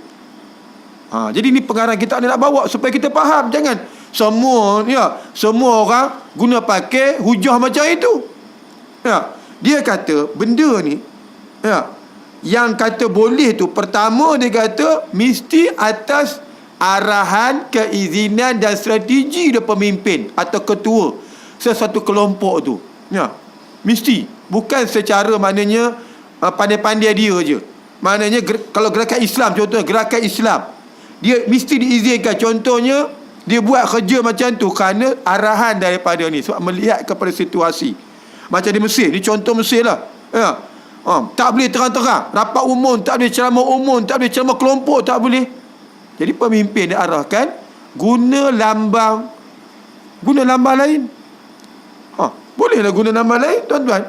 Jadi ni pengarang kita nak bawa supaya kita faham. Jangan semua orang guna pakai hujah macam itu. Dia kata benda ni yang kata boleh tu, pertama dia kata mesti atas arahan, keizinan dan strategi dari pemimpin atau ketua sesuatu kelompok tu. Mesti. Bukan secara maknanya pandai-pandai dia je. Maknanya kalau gerakan Islam, contohnya gerakan Islam, dia mesti diizinkan. Contohnya dia buat kerja macam tu kerana arahan daripada ni, sebab melihat kepada situasi. Macam di Mesir, ni contoh Mesir lah. Tak boleh terang-terang rapat umum, tak boleh ceramah umum, tak boleh ceramah kelompok, tak boleh. Jadi pemimpin dia arahkan guna lambang lain. Bolehlah guna lambang lain, tuan-tuan.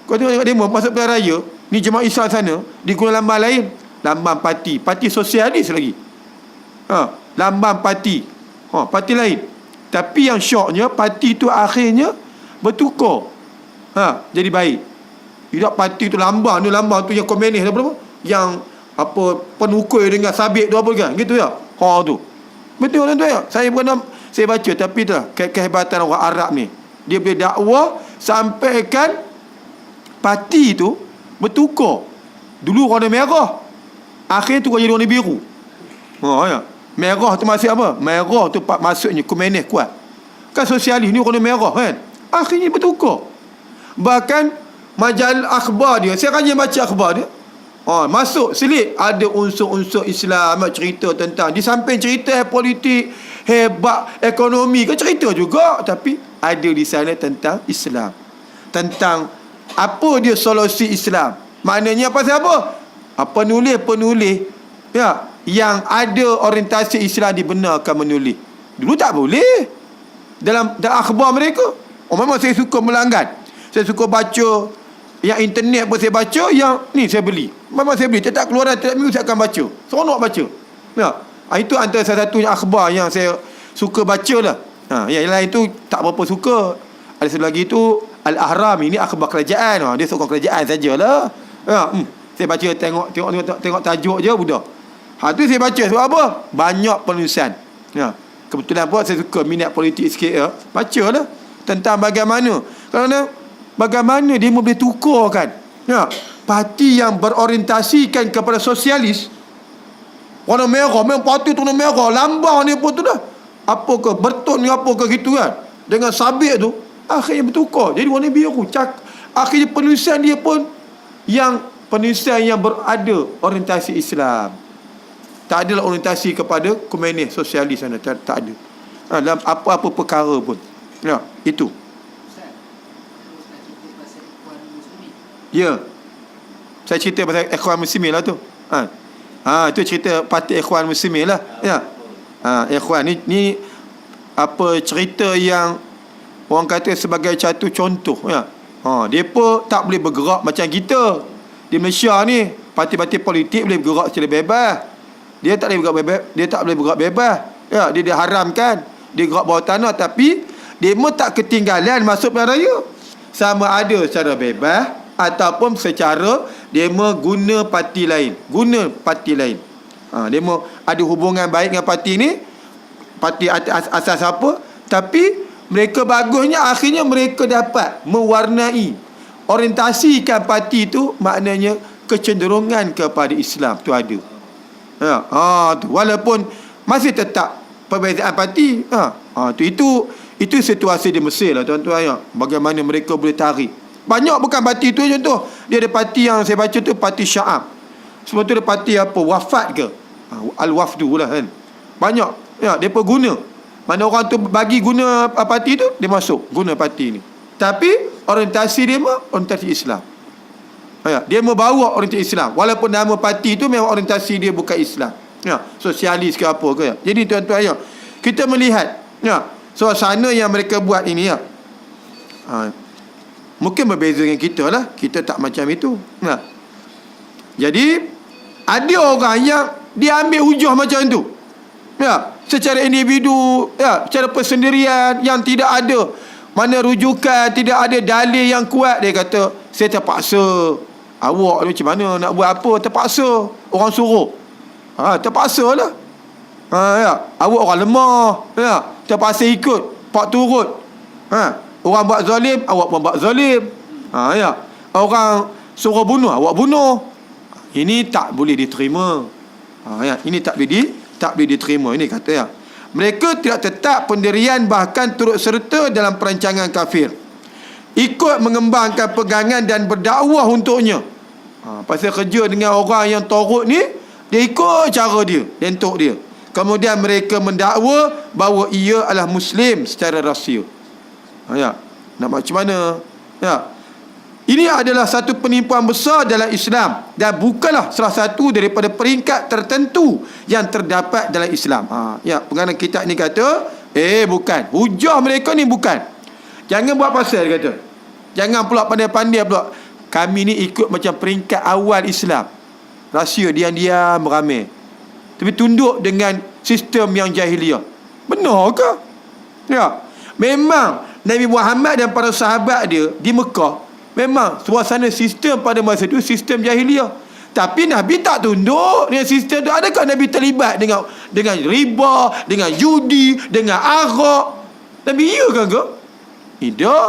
Kau tengok demo masuk pilihan raya, ni jemaah Islam sana, dia guna lambang lain. Lambang parti sosialis lagi. Lambang parti lain. Tapi yang syoknya, parti tu akhirnya bertukar. Jadi baik. Tidak parti tu lambang tu yang komunis apa? Yang penukul dengan sabit tu apa kan? Gitu ya. Tu. Betul tuan-tuan ya? Saya baca, tapi tu kehebatan orang Arab ni. Dia boleh dakwah sampaikan parti tu bertukar. Dulu warna merah, akhir tu jadi warna biru. Ya. Merah tu masih apa? Merah tu maksudnya komunis kuat. Kan sosialis ni warna merah kan? Akhirnya bertukar. Bahkan majalah akhbar dia, saya rajin baca akhbar dia. Masuk selit ada unsur-unsur Islam, cerita tentang, di samping cerita politik, hebat ekonomi kan cerita juga, tapi ada di sana tentang Islam. Tentang apa dia solusi Islam. Maknanya pasal apa? Penulis-penulis yang ada orientasi Islam dibenarkan menulis. Dulu tak boleh. Dalam akhbar mereka. Memang saya suka melanggan. Saya suka baca. Yang internet pun saya baca. Yang ni saya beli. Memang saya beli. Tiap keluaran, tiap minggu saya akan baca. Seronok baca. Itu antara salah satunya akhbar yang saya suka baca lah. Yang lain tu tak berapa suka. Ada satu lagi tu Al-Ahram. Ini akhbar kerajaan. Dia sokong kerajaan sajalah. Saya baca, tengok tajuk je budak. Tu saya baca sebab apa? Banyak penulisan. Kebetulan pun saya suka minat politik sikit. Bacalah tentang bagaimana dia boleh tukarkan parti yang berorientasikan kepada sosialis. Warna merah, memang parti tu warna merah, lambang ni pun tu dah apakah bertun ni apakah gitu kan, dengan sabit tu akhirnya bertukar jadi warna biru. Akhirnya penulisan dia pun penulisan yang berada orientasi Islam. Tak adalah orientasi kepada komunis sosialis sana. Tak ada. Dalam apa-apa perkara pun. Itu. Ya. Saya cerita pasal Ikhwan Muslimin lah tu. Itu cerita parti Ikhwan Muslimin lah. Ya. Ikhwan, ni apa cerita yang orang kata sebagai satu contoh ya. Depa tak boleh bergerak macam kita. Di Malaysia ni, parti-parti politik boleh bergerak secara bebas. Dia tak boleh bergerak bebas, dia tak boleh bergerak bebas. Ya, dia diharamkan dia gerak bawah tanah, tapi dia tak ketinggalan masuk pilihan raya. Sama ada secara bebas ataupun secara dia guna parti lain. Dia ada hubungan baik dengan parti ni, parti asas apa, tapi mereka bagusnya akhirnya mereka dapat mewarnai orientasikan parti tu, maknanya kecenderungan kepada Islam tu ada. Tu walaupun masih tetap perbezaan parti. Itu situasi di Mesir lah tuan-tuan ya. Bagaimana mereka boleh tarik. Banyak bukan parti tu contoh. Dia ada parti yang saya baca tu parti Sya'ab. Sebab tu ada parti apa? Wafat ke? Al-Wafdu lah kan. Banyak. Ya, mereka guna. Mana orang tu bagi guna parti tu, dia masuk guna parti ni. Tapi orientasi dia orientasi Islam. Ya, dia membawa orientasi Islam. Walaupun nama parti tu memang orientasi dia bukan Islam. Ya, sosialis ke apa ke ya. Jadi tuan-tuan ya, kita melihat ya, suasana yang mereka buat ini ya. Mungkin berbeza dengan kita lah. Kita tak macam itu. Ya. Jadi ada orang yang dia ambil hujah macam tu. Ya, secara individu, ya, secara persendirian yang tidak ada mana rujukan, tidak ada dalil yang kuat. Dia kata, saya terpaksa. Awak ni macam mana nak buat apa? Terpaksa. Orang suruh. Terpaksa lah. Ya. Awak orang lemah. Ya. Terpaksa ikut. Pak turut. Orang buat zalim, awak pun buat zalim. Ya. Orang suruh bunuh, awak bunuh. Ini tak boleh diterima. Ya. Ini tak boleh diterima. Ini kata ya. Mereka tidak tetap pendirian, bahkan turut serta dalam perancangan kafir. Ikut mengembangkan pegangan dan berdakwah untuknya. Pasal kerja dengan orang yang torut ni, dia ikut cara dia, lentok dia. Kemudian mereka mendakwa bahawa ia adalah Muslim secara rahsia. Ya. Nak macam mana? Ya. Ini adalah satu penipuan besar dalam Islam dan bukanlah salah satu daripada peringkat tertentu yang terdapat dalam Islam. Ya, pengarang kitab ni kata, bukan. Hujah mereka ni bukan. Jangan buat pasal, dia kata. Jangan pula pandai-pandai pula. Kami ni ikut macam peringkat awal Islam. Rahsia, diam-diam, beramai. Tapi tunduk dengan sistem yang jahiliah. Benar ke? Ya. Memang Nabi Muhammad dan para sahabat dia di Mekah, memang suasana sistem pada masa itu sistem jahiliah. Tapi Nabi tak tunduk dengan sistem tu. Adakah Nabi terlibat dengan riba, dengan judi, dengan arak? Nabi iya ke? Tidak.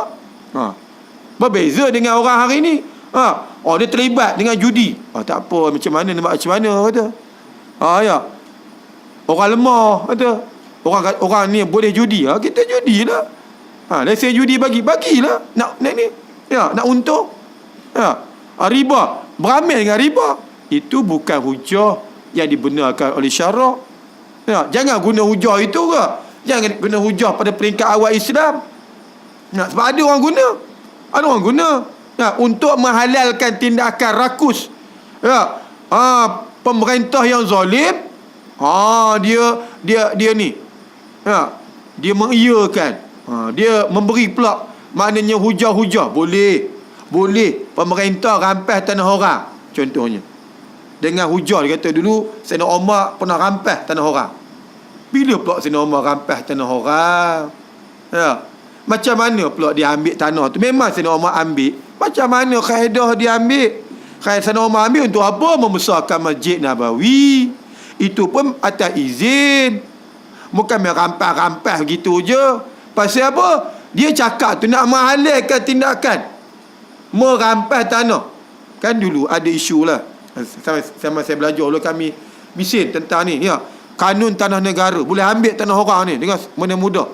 Berbeza dengan orang hari ni. Dia terlibat dengan judi. Tak apa, macam mana nak buat macam mana kata. Ya. Orang lemah kata. Orang ni boleh judi. Kita judilah. Lesen judi bagilah. Nak ni. Ya, nak untung. Ya. Riba, beramil dengan riba. Itu bukan hujah yang dibenarkan oleh syarak. Ya, jangan guna hujah itu ke. Jangan guna hujah pada peringkat awal Islam. Ya, sebab ada orang guna. Ya, untuk menghalalkan tindakan rakus. Ya. Pemerintah yang zalim. Dia ni. Ya. Dia mengiyakan. Dia memberi pula. Maknanya hujah-hujah. Boleh pemerintah rampas tanah orang. Contohnya. Dengan hujah, dia kata dulu Sayyidina Umar pernah rampas tanah orang. Bila pula Sayyidina Umar rampas tanah orang? Ya. Macam mana pula dia ambil tanah tu? Memang Sayyidina Umar ambil. Macam mana kaedah dia ambil? Kaedah Sayyidina Umar ambil untuk apa? Membesarkan Masjid Nabawi. Itu pun atas izin. Bukan merampas-rampas gitu je. Pasal apa? Dia cakap tu nak menghalalkan tindakan merampas tanah. Kan dulu ada isu lah. Sama saya belajar dulu, kami bising tentang ni. Ya. Kanun tanah negara. Boleh ambil tanah orang ni dengan mudah-mudah.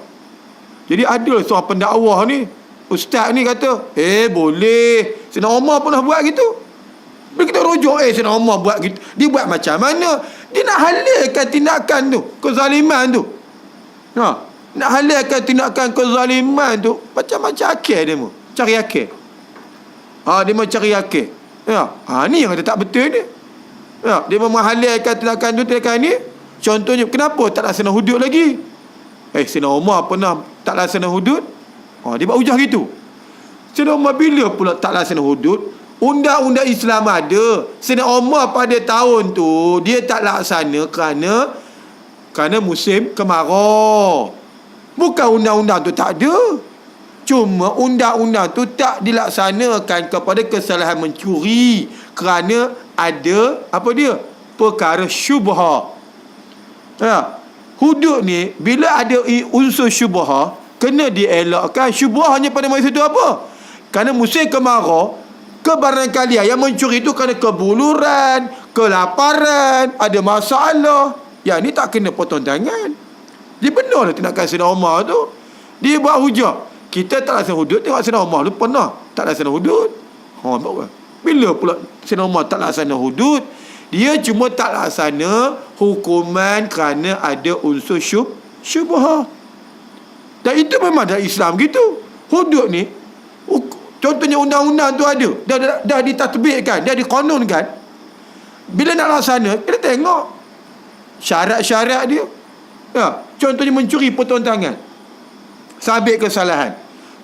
Jadi ada seorang pendakwah ni, ustaz ni kata, boleh. Sayyidina Umar pernah buat gitu. Bila kita rujuk, Sayyidina Umar buat gitu. Dia buat macam mana? Dia nak halalkan tindakan tu, kezaliman tu. Nak halalkan tindakan kezaliman tu. Macam-macam akal dia mau. Cari akal. Dia mau cari akal. Ya. Ni yang ada tak betul ni. Ya. Dia mau menghalalkan tindakan tu, tindakan ni, Contohnya, kenapa tak laksana hudud lagi? Sayyidina Umar pernah tak laksana hudud. Dia buat hujah gitu. Sayyidina Umar bila pula tak laksana hudud? Undang-undang Islam ada. Sayyidina Umar pada tahun tu dia tak laksana kerana musim kemarau. Bukan undang-undang tu tak ada. Cuma undang-undang tu tak dilaksanakan kepada kesalahan mencuri kerana ada perkara syubhah. Hudud ni bila ada unsur syubhah kena dielakkan. Syubhah hanya pada masa itu apa? Kerana musim kemarau, kebarangkalian yang mencuri itu kerana kebuluran, kelaparan, ada masalah. Yang ni tak kena potong tangan. Dia benar lah tindakan Sayyidina Umar tu. Dia buat hujah. Kita tak laksana hudud, tengok Sayyidina Umar tu pernah tak laksana hudud. Bila pula Sayyidina Umar tak laksana hudud? Dia cuma tak laksana hukuman kerana ada unsur syubhah. Dan itu memang dalam Islam gitu. Hudud ni, contohnya undang-undang tu ada, dah ditatbikkan, dah diqanunkan. Bila nak laksana, kita tengok syarat-syarat dia. Contohnya mencuri, potong tangan, sabit kesalahan.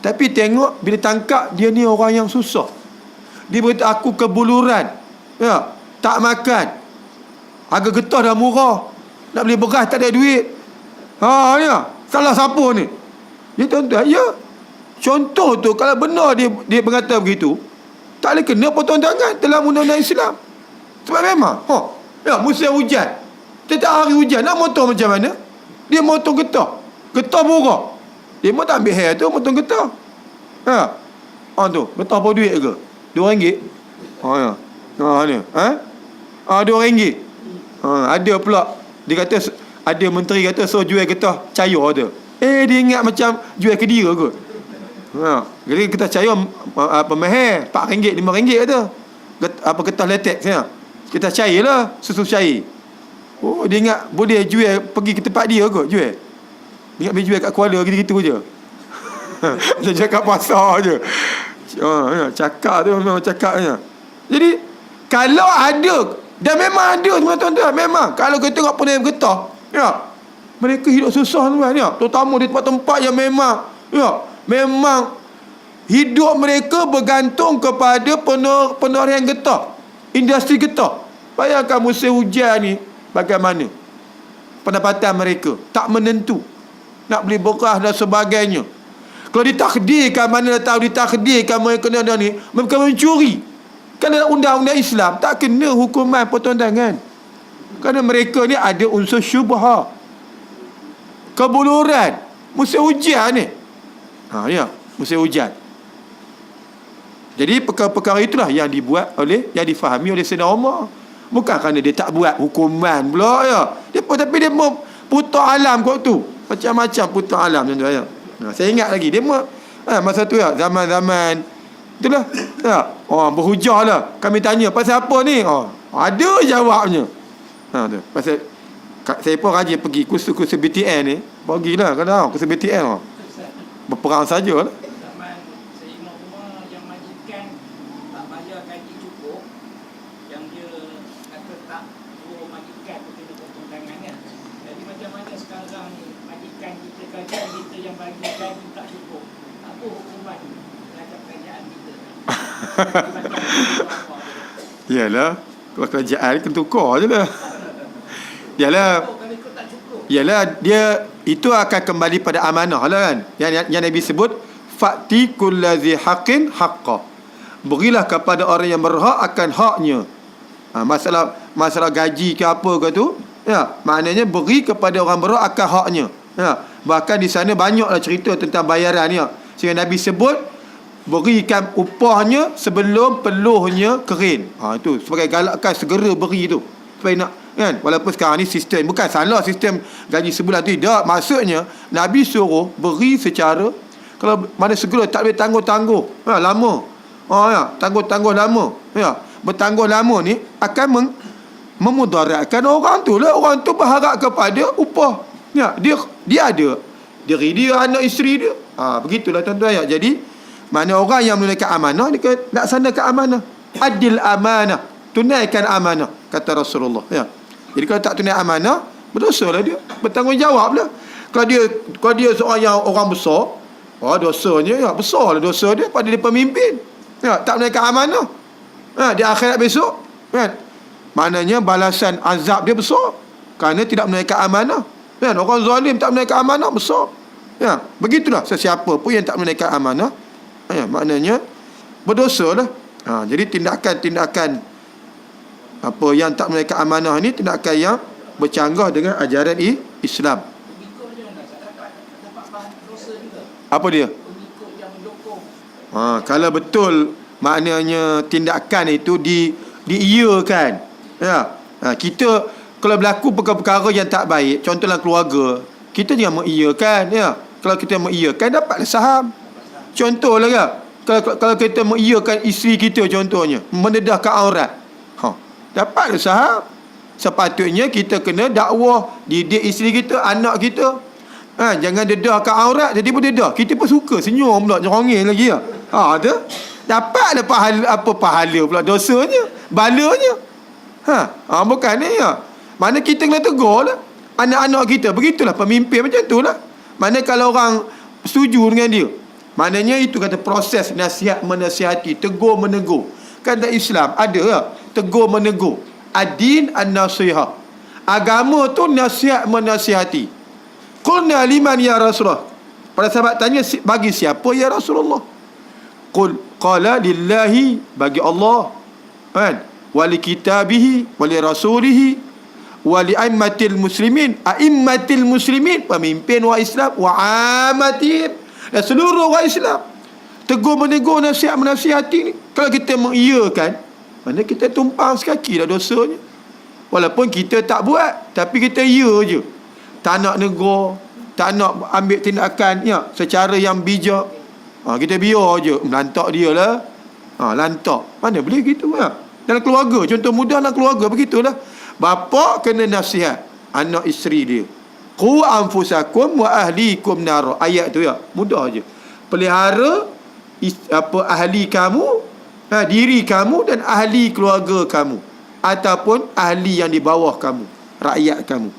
Tapi tengok bila tangkap, dia ni orang yang susah. Dia berkata aku kebuluran, tak makan, harga getah dah murah, nak beli beras tak ada duit. Salah siapa ni? Dia tuan-tuan, contoh tu kalau benar dia berkata begitu, tak boleh kena potong tangan dalam undang-undang Islam. Sebab memang musim hujan, setiap hari hujan, nak motong macam mana? Dia motong getah murah, dia mau tak ambil hair tu, motong getah. Tu getah apa duit ke? RM2. Ni RM2. Ada pula dia kata, ada menteri kata so jual getah cair tu. Dia ingat macam jual kedira kot. Jadi getah cair mahal, RM4, RM5 kata. Getah latex kita cair lah, susu cair. Dia ingat boleh jual pergi ke tempat dia kot jual. Dia ingat boleh jual kat Kuala gitu-gitu je. Dia cakap pasar je. Cakap tu memang cakap je. Jadi kalau ada, dan memang ada tuan-tuan, memang kalau kita tengok penerima getah, mereka hidup susah tuan, terutama di tempat-tempat yang memang hidup mereka bergantung kepada penerimaan getah, industri getah. Bayangkan musim hujan ni bagaimana pendapatan mereka, tak menentu, nak beli beras dan sebagainya. Kalau ditakdirkan, mana dah tahu ditakdirkan mereka ni mereka mencuri, kan dalam undang-undang Islam tak kena hukuman potong tangan. Kerana mereka ni ada unsur syubhah, kebuluran, musim hujan ni. Musim hujan. Jadi perkara-perkara itulah yang difahami oleh Sayyidina Umar. Bukan kerana dia tak buat hukuman pula tapi dia mau putar alam kot tu. Macam-macam putar alam tuan-tuan. Saya ingat lagi dia masa tu zaman-zaman itulah berhujah lah. Kami tanya pasal apa ni? Ada jawabnya. Tu pasal saya pun rajin pergi kursus BTN ni. Pergilah kadang kursus BTN berperang sajalah. Zaman Sayyidina Umar yang majikan tak bayar gaji cukup, yang dia kata tak suruh majikan tu kena potong tangan kan. Jadi macam mana sekarang ni majikan kita, kerajaan kita yang bagi gaji tak cukup, apa hukuman terhadap kerajaan kita? Yalah, kalau kerajaan kena tukar je lah. Yalah, dia itu akan kembali pada amanah lah kan. Yang Nabi sebut fa'ti kullazi haqqin haqqa. Berilah kepada orang yang berhak akan haknya. Masalah gaji ke apa ke tu, maknanya beri kepada orang berhak akan haknya. Bahkan di sana banyaklah cerita tentang bayaran sehingga Nabi sebut berikan upahnya sebelum peluhnya kering. Itu sebagai galakkan segera beri tu. Supaya nak kan, walaupun sekarang ni sistem bukan salah sistem gaji sebulan tu, tidak. Maksudnya Nabi suruh beri secara, kalau mana segera, tak boleh tangguh-tangguh lama. Tangguh-tangguh lama. Bertangguh lama ni akan memudaratkan orang tu lah. Orang tu berharap kepada upah. Dia ada diri dia, anak isteri dia. Begitulah tuan-tuan. Jadi mana orang yang menunaikan amanah, dia laksanakan amanah. Adil amanah, tunaikan amanah, kata Rasulullah. Jadi kalau tak tunai amanah, Berdosa lah dia. Bertanggungjawab lah. Kalau dia seorang yang orang besar, dosanya ya, besar lah dosa dia pada dia pemimpin. Ya, tak menunaikan amanah. Di akhirat besok, kan? Maknanya balasan azab dia besar kerana tidak menunaikan amanah. Kan? Orang zalim tak menunaikan amanah besar. Ya, begitulah sesiapa pun yang tak menunaikan amanah, maknanya berdosa lah. Jadi tindakan-tindakan apa yang tak menunaikan amanah ni tindakan yang bercanggah dengan ajaran Islam. Pengikut macam mana? Dapat bahan dosa juga. Apa dia? Pengikut yang menyokong. Kalau betul maknanya tindakan itu diiyakan. Ya. Kita kalau berlaku perkara-perkara yang tak baik, contohnya keluarga, kita jangan mengiyakan, ya. Kalau kita mengiyakan, dapatlah saham. Contohlah ya, kalau kita mengiyakan isteri kita contohnya, mendedahkan aurat, dapatlah saham. Sepatutnya kita kena dakwah, didik isteri kita, anak kita. Jangan dedahkan aurat, jadi pun dedah. Kita pun suka senyum pula, nyerongil lagi ya. Tu dapatlah pahala pula dosanya, balanya. Bukan ni ya. Mana kita kena tegur lah anak-anak kita. Begitulah pemimpin macam tu lah. Mana kalau orang setuju dengan dia, maknanya itu kata proses nasihat menasihati, tegur menegur. Kata Islam ada lah tegur menegur. Ad-din an-nasihah. Agama tu nasihat menasihati. Qulna liman ya Rasulullah. Para sahabat tanya, bagi siapa ya Rasulullah? Qala lillahi, bagi Allah, kan? Wali kitabihi, wali rasulihi, wali aimmatil muslimin, aimmatil muslimin, pemimpin wa Islam, wa amatin, dan seluruh wa Islam. Tegur menegur, nasihat menasihati ni, kalau kita mengiyakan, mana kita tumpang sekaki dah dosanya. Walaupun kita tak buat, tapi kita iya je. Tak nak negur, tak nak ambil tindakan ya, secara yang bijak. Kita biar je, lantak dia lah. Lantak. Mana boleh gitu ya. Dalam keluarga, contoh mudah dalam keluarga, begitulah. Bapa kena nasihat anak isteri dia. Qu anfusakum wa ahlikum nar. Ayat tu ya, mudah je. Pelihara ahli kamu, diri kamu dan ahli keluarga kamu, ataupun ahli yang di bawah kamu, rakyat kamu,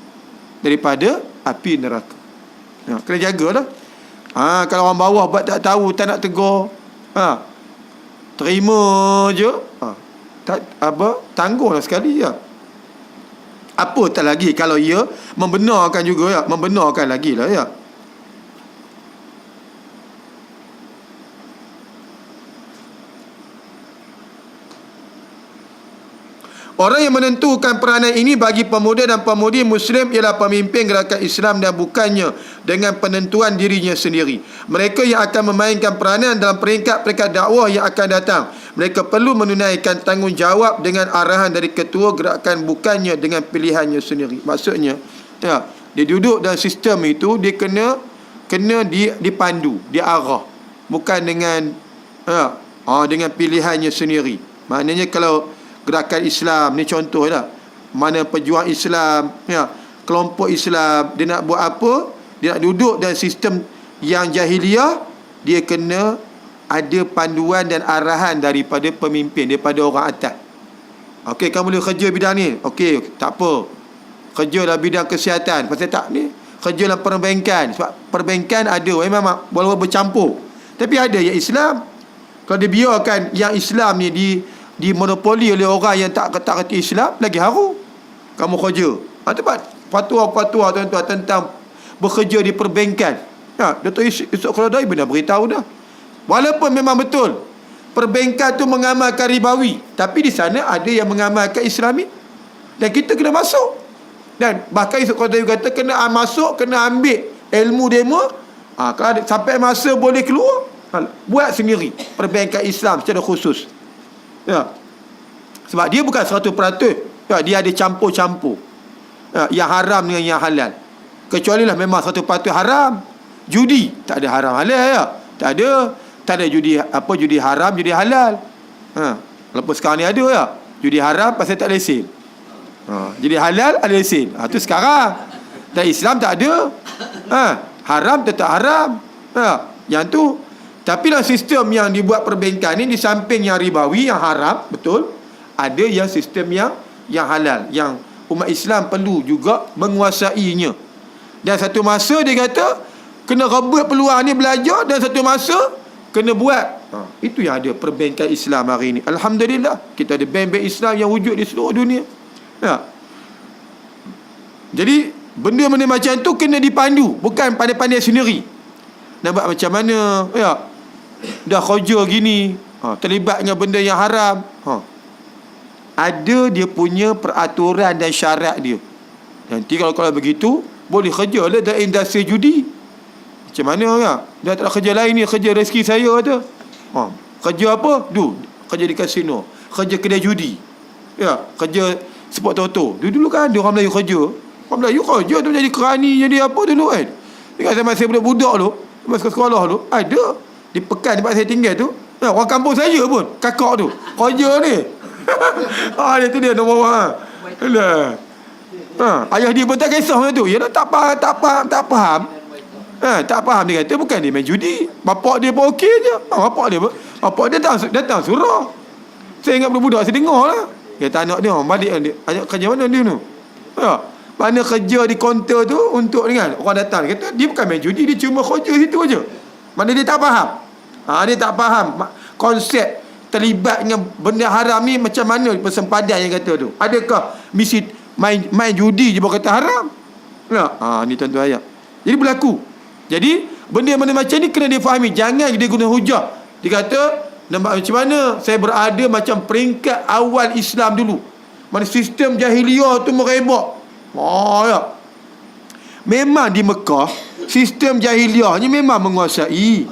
daripada api neraka. Kena jagalah. Kalau orang bawah buat tak tahu, tak nak tegur, terima je, tanggunglah sekali ya. Apa tak lagi kalau ia membenarkan juga ya, membenarkan lagi lah ya. Orang yang menentukan peranan ini bagi pemuda dan pemudi Muslim ialah pemimpin gerakan Islam dan bukannya dengan penentuan dirinya sendiri. Mereka yang akan memainkan peranan dalam peringkat-peringkat dakwah yang akan datang, mereka perlu menunaikan tanggungjawab dengan arahan dari ketua gerakan, bukannya dengan pilihannya sendiri. Maksudnya, ya, dia duduk dalam sistem itu, dia kena dipandu, diarah, bukan dengan dengan pilihannya sendiri. Maknanya kalau gerakan Islam ni contoh lah, mana pejuang Islam ya, kelompok Islam, dia nak buat apa, dia nak duduk dalam sistem yang jahiliah, dia kena ada panduan dan arahan daripada pemimpin, daripada orang atas. Okey, kamu boleh kerja bidang ni, okey, tak apa, kerja dalam bidang kesihatan, pasal tak ni kerja dalam perbankan, sebab perbankan ada memang walaupun bercampur, tapi ada yang Islam. Kalau dia biarkan yang Islam ni dimonopoli oleh orang yang tak kerti Islam, lagi haru kamu kerja. Tempat fatwa-fatwa tuan-tuan tentang bekerja di perbankan, Dr. Yusof Qardai benar beritahu dah. Walaupun memang betul perbankan tu mengamalkan ribawi, tapi di sana ada yang mengamalkan Islami, dan kita kena masuk. Dan bahkan Yusof Qardai kata kena masuk, kena ambil ilmu demo. Kalau sampai masa boleh keluar, buat sendiri perbankan Islam secara khusus. Ya. Sebab dia bukan 100%. Ya, dia ada campur-campur. Yang haram dengan yang halal. Kecuali lah memang 100% haram. Judi tak ada haram halal ya. Tak ada judi haram, judi halal. Walaupun sekarang ni ada ya. Judi haram pasal tak lesen. Judi halal ada lesen. Tu sekarang. Dan Islam tak ada. Haram tetap haram. Yang tu. Tapi dalam sistem yang dibuat perbankan ni, di samping yang ribawi, yang haram, betul, ada yang sistem yang halal, yang umat Islam perlu juga menguasainya. Dan satu masa dia kata kena rebut peluang ni belajar, dan satu masa kena buat. Itu yang ada perbankan Islam hari ini. Alhamdulillah, kita ada bank-bank Islam yang wujud di seluruh dunia. Jadi benda-benda macam tu kena dipandu, bukan pandai-pandai sendiri. Nak buat macam mana? Dah kerja gini, terlibat dengan benda yang haram. Ada dia punya peraturan dan syarat dia. Nanti kalau begitu, boleh kerja lah dalam industri judi. Macam mana ya? Dah tak ada kerja lain ni, kerja rezeki saya kata. Kerja apa? Kerja di kasino, kerja kedai judi. Kerja sport toto. Dulu kan ada orang Melayu kerja. Orang Melayu kerja tu jadi kerani, jadi apa dulu kan. Dekat zaman saya budak-budak tu, masa sekolah tu, ada di Pekan tempat saya tinggal tu. Orang kampung saya pun, kakak tu kerja ni. Itu dia nombor orang. Ayah dia pun tak kisah macam tu. Dia tak faham. Tak faham, dia kata bukan dia main judi. Bapak dia pun okey je. Bapak dia datang surah. Saya ingat budak-budak saya dengar lah. Dia kata anak dia balik dia. Ajak kerja mana dia tu? Mana kerja di kaunter tu untuk dengan orang datang. Dia kata dia bukan main judi, dia cuma kerja situ aja. Mana dia tak faham. Dia tak faham konsep terlibat dengan benda haram ni macam mana persempadan yang kata tu. Adakah misi main judi je baru kata haram? Ni tuan-tuan ayat. Jadi berlaku. Jadi benda-benda macam ni kena difahami. Jangan dia guna hujah. Dia kata nampak macam mana saya berada macam peringkat awal Islam dulu. Mana sistem jahiliah tu merebak. Memang di Mekah sistem jahiliah ni memang menguasai.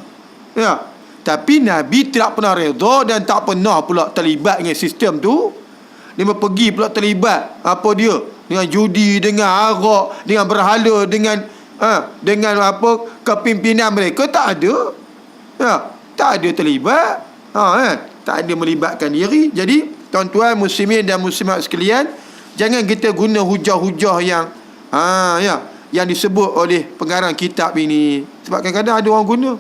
Tapi Nabi tidak pernah redha dan tak pernah pula terlibat dengan sistem tu. Dia pergi pula terlibat apa dia? Dengan judi, dengan arak, dengan berhala, dengan apa kepimpinan mereka. Tak ada. Tak ada terlibat. Tak ada melibatkan diri. Jadi tuan-tuan muslimin dan muslimat sekalian, jangan kita guna hujah-hujah yang disebut oleh pengarang kitab ini. Sebab kadang-kadang ada orang guna.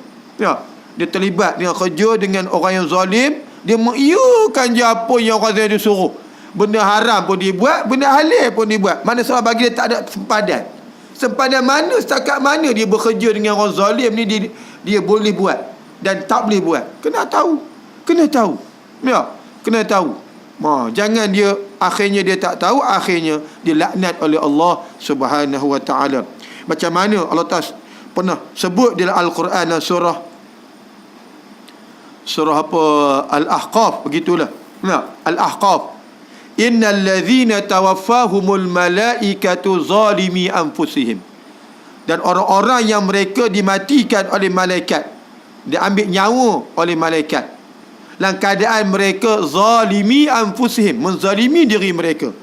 Dia terlibat dengan kerja dengan orang yang zalim. Dia mengiyakan je apa yang orang zalim dia suruh. Benda haram pun dia buat, benda halal pun dia buat. Mana sebab bagi dia tak ada sempadan. Sempadan mana, setakat mana dia bekerja dengan orang zalim ni dia boleh buat dan tak boleh buat. Kena tahu. Kena tahu. Jangan dia akhirnya dia tak tahu, akhirnya dia laknat oleh Allah Subhanahu wa taala. Macam mana Allah Ta'ala pernah sebut dalam Al-Quran dan surah apa, Al-Ahqaf, begitulah. Al-Ahqaf. Innal ladzina tawaffahumul malaikatu zalimi anfusihim. Dan orang-orang yang mereka dimatikan oleh malaikat, diambil nyawa oleh malaikat, dalam keadaan mereka zalimi anfusihim, menzalimi diri mereka.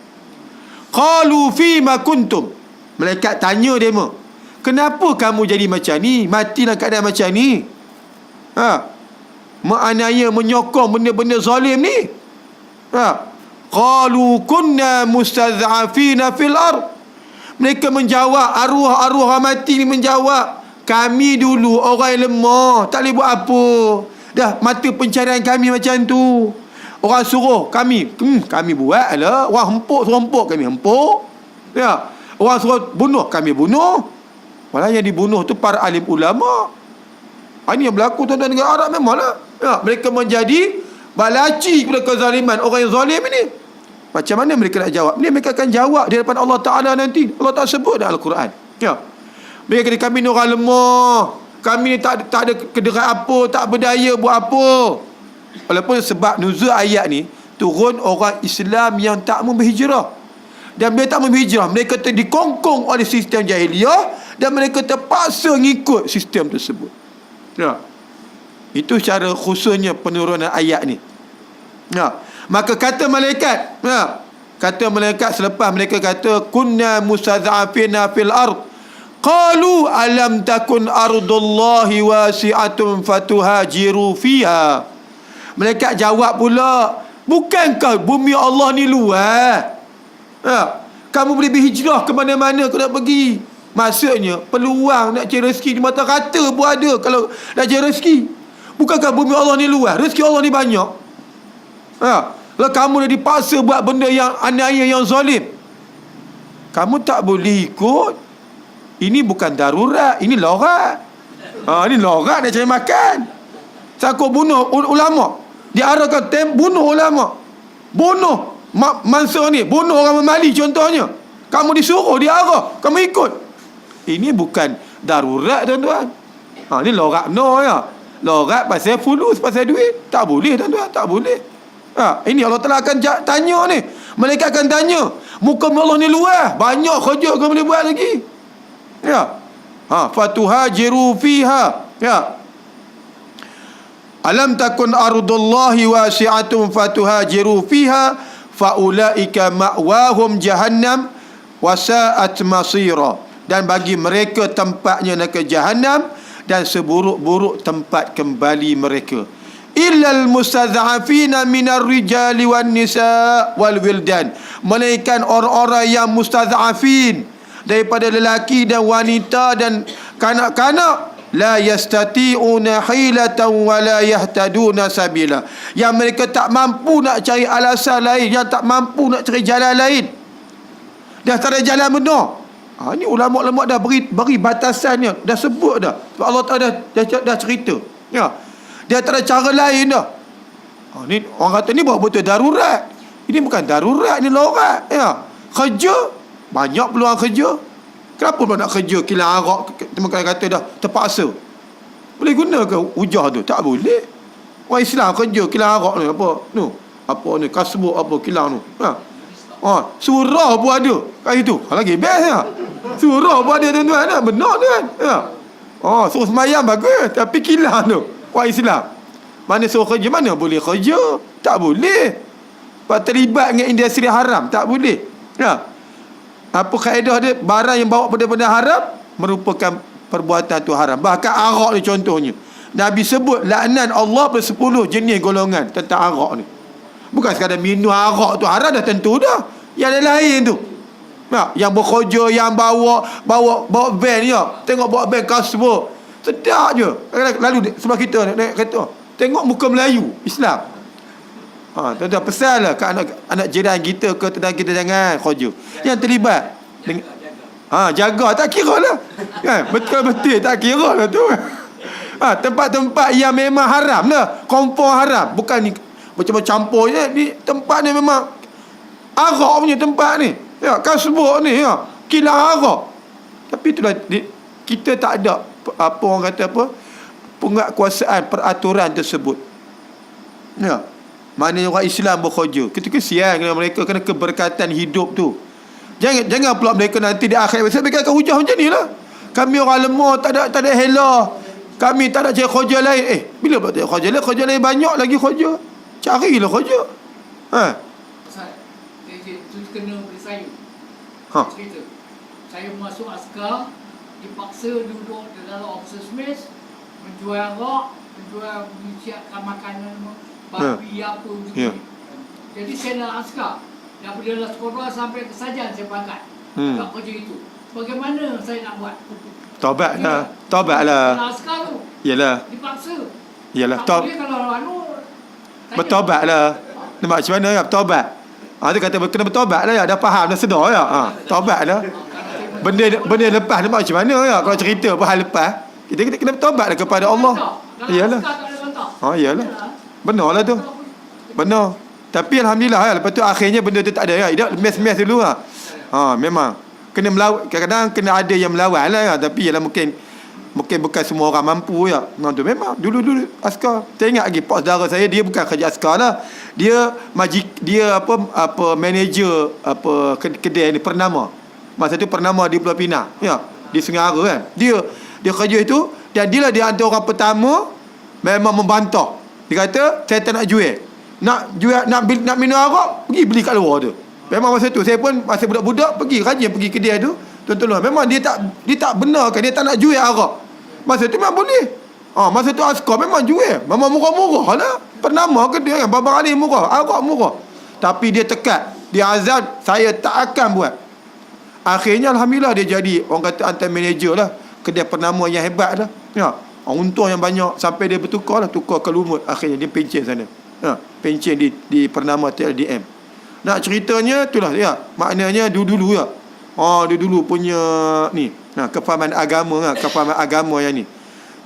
Qalu fima kuntum. Malaikat tanya dia, kenapa kamu jadi macam ni? Mati dalam keadaan macam ni? Menganiaya, menyokong benda-benda zalim ni. Qalu kunna mustad'afina fil ard. Mereka menjawab, arwah mati ni menjawab, kami dulu orang yang lemah, tak boleh buat apa. Dah mata pencarian kami macam tu. Orang suruh kami buat lah. Orang hempuk suruh hempuk, kami hempuk. Orang suruh bunuh, kami bunuh. Malah yang dibunuh tu para alim ulama. Ini yang berlaku tuan-tuan negara Arab memanglah. Mereka menjadi balaci kepada kezaliman orang yang zalim ini. Macam mana mereka nak jawab? Ni mereka akan jawab di hadapan Allah Ta'ala nanti. Allah Ta'ala sebut dalam Al-Quran. Mereka kata kami ni orang lemah. Kami ni tak ada kederat apa, tak berdaya buat apa. Walaupun sebab nuzul ayat ni turun orang Islam yang tak mau berhijrah. Dan bila tak mau berhijrah, mereka dikongkong oleh sistem jahiliah dan mereka terpaksa ngikut sistem tersebut. Itu cara khususnya penurunan ayat ni. Maka kata malaikat, selepas mereka kata kunna mustad'afina fil ard, qalu alam takun ardullahi wasi'atun fatuhajiru fiha. Malaikat jawab pula, bukankah bumi Allah ni luas? Kamu boleh berhijrah ke mana-mana kau nak pergi. Maksudnya peluang nak cari rezeki di mata rata pun ada kalau nak cari rezeki. Bukankah bumi Allah ni luas, rezeki Allah ni banyak? Kalau kamu dah dipaksa buat benda yang aniaya, yang zalim, kamu tak boleh ikut. Ini bukan darurat, ini lorat. Ini lorat dia cari makan. Sangkut bunuh ulama. Diarahkan bunuh ulama. Bunuh Mansur ni, bunuh orang Mali contohnya. Kamu disuruh, diarah, kamu ikut. Ini bukan darurat, tuan-tuan. Ni lorat no ya. Lorat pasal fulus, pasal duit. Tak boleh, tuan-tuan, tak boleh. Ini Allah Ta'ala akan tanya ni. Mereka akan tanya, muka Allah ni luas, banyak kerja kau boleh buat lagi. Ya. Fatuhajiru fiha. Ya. Alam takun ardullahi wasi'atun fatuhajiru fiha faulaika ma'wahum jahannam wasa'at masira. Dan bagi mereka tempatnya neraka jahannam dan seburuk-buruk tempat kembali mereka. Illal mustadha'afina minar rijali wan nisa wal wildan. Melainkan orang-orang yang mustadha'afin daripada lelaki dan wanita dan kanak-kanak, la yastati'una hilatan wa la yahtaduna sabila. Yang mereka tak mampu nak cari alasan lain, yang tak mampu nak cari jalan lain. Dah tak ada jalan benar. Ini ulama-ulama dah beri batasannya, dah sebut dah. Allah Ta'ala dah cerita. Ya. Dia tak ada cara lain dah. Ni orang kata ni buat betul darurat. Ini bukan darurat, ni lorat. Ya. Kerja, banyak peluang kerja. Kenapa pula nak kerja kilang arak? Teman kata dah terpaksa. Boleh guna ke hujah tu? Tak boleh. Orang Islam kerja kilang arak ni apa ni kasbuk apa kilang tu. Surah pun ada kat situ. Lagi best ya. Surah pun ada tuan-tuan. Benar tu kan. Ya. Suruh semayang bagus, tapi kilang tu orang Islam. Mana suruh kerja, mana boleh kerja? Tak boleh. Terlibat dengan industri haram, tak boleh. Ya. Apa kaedah dia? Barang yang bawa benda-benda haram merupakan perbuatan tu haram. Bahkan arak ni contohnya, Nabi sebut laknat Allah pada 10 jenis golongan tentang arak ni. Bukan sekadar minum arak tu haram dah tentu dah. Yang lain tu. Yang bekerja, yang bawa van ya. Tengok bawa van kasbuk. Sedap je. Lalu sebab kita naik kereta, tengok muka Melayu Islam. Tuan-tuan pesan lah ke anak jiran kita, ke tetangga kita, jangan kerja. Yang terlibat jaga, tak kira lah kan? Betul-betul tak kira lah tu. Tempat-tempat yang memang haram lah, kompor haram. Bukan ni macam campur je. Ni tempat ni memang arak punya tempat ni. Ya, kasbuk ni ya, kilang arak. Tapi itulah kita tak ada apa orang kata apa, penguatkuasaan peraturan tersebut. Ya. Maknanya orang Islam bekerja, kita kesian dengan mereka kerana keberkatan hidup tu. Jangan pula mereka nanti di akhirat mereka akan hujah macam ni lah. Kami orang lemah, tak ada hela, kami tak nak cari kerja lain. Bila pula tak kerja lain? Kerja lain banyak lagi kerja. Carilah kerja. Ustaz, itu kena beri saya. Cerita. Saya masuk askar, dipaksa duduk di dalam officers mess, menjual arak, menyiapkan makanan babi apa gitu. Jadi saya nak askar. Daripada sekolah sampai ke sajan saya pangkat. Tak kerja itu. Bagaimana saya nak buat? Taubatlah. Kalau askar tu. Yalah. Dipaksa. Yalah. Tak boleh kalau bertaubatlah. Nampak macam mana ya? Bertaubat. Dia kata kena bertaubat lah ya. Dah faham, dah sedar ya. Taubat lah. Benda lepas nampak macam mana ya. Kalau cerita apa hal lepas, kita kena bertaubat lah kepada Allah. Iyalah. Iyalah. Benar lah tu. Benar. Tapi Alhamdulillah ya, lepas tu akhirnya benda tu tak ada ya. Dia mes-mes dulu lah. Memang kena melawan, kadang-kadang kena ada yang melawan lah ya. Tapi ialah mungkin bukan semua orang mampu ya. Tu memang dulu askar. Saya ingat lagi pak saudara saya, dia bukan kerja askar lah. Dia manager kedai ni, Pernama. Masa tu Pernama di Pulau Pinang ya, di Sungai Ara kan. Dia kerja itu, dan dia lah di antara orang pertama memang membantah. Dia kata saya tak nak jual. Nak minum arak, pergi beli kat luar tu. Memang masa tu saya pun masa budak-budak pergi kedai tu. Tuan-tuan, memang dia tak benarkan, dia tak nak jual arak. Masa tu memang boleh. Masa tu askar memang jual. Memang murah-murah lah. Pernama kedai kan, Babang Ali murah, arak murah. Tapi dia tekat, dia azam, saya tak akan buat. Akhirnya Alhamdulillah dia jadi orang kata antar manager lah kedai Pernama yang hebat lah ya. Untung yang banyak sampai dia tukar ke Lumut. Akhirnya dia pencen sana pencen di Pernama TLDM. Nak ceritanya itulah ya. Maknanya dulu ya, Dia dulu punya ni, kefahaman agama yang ni.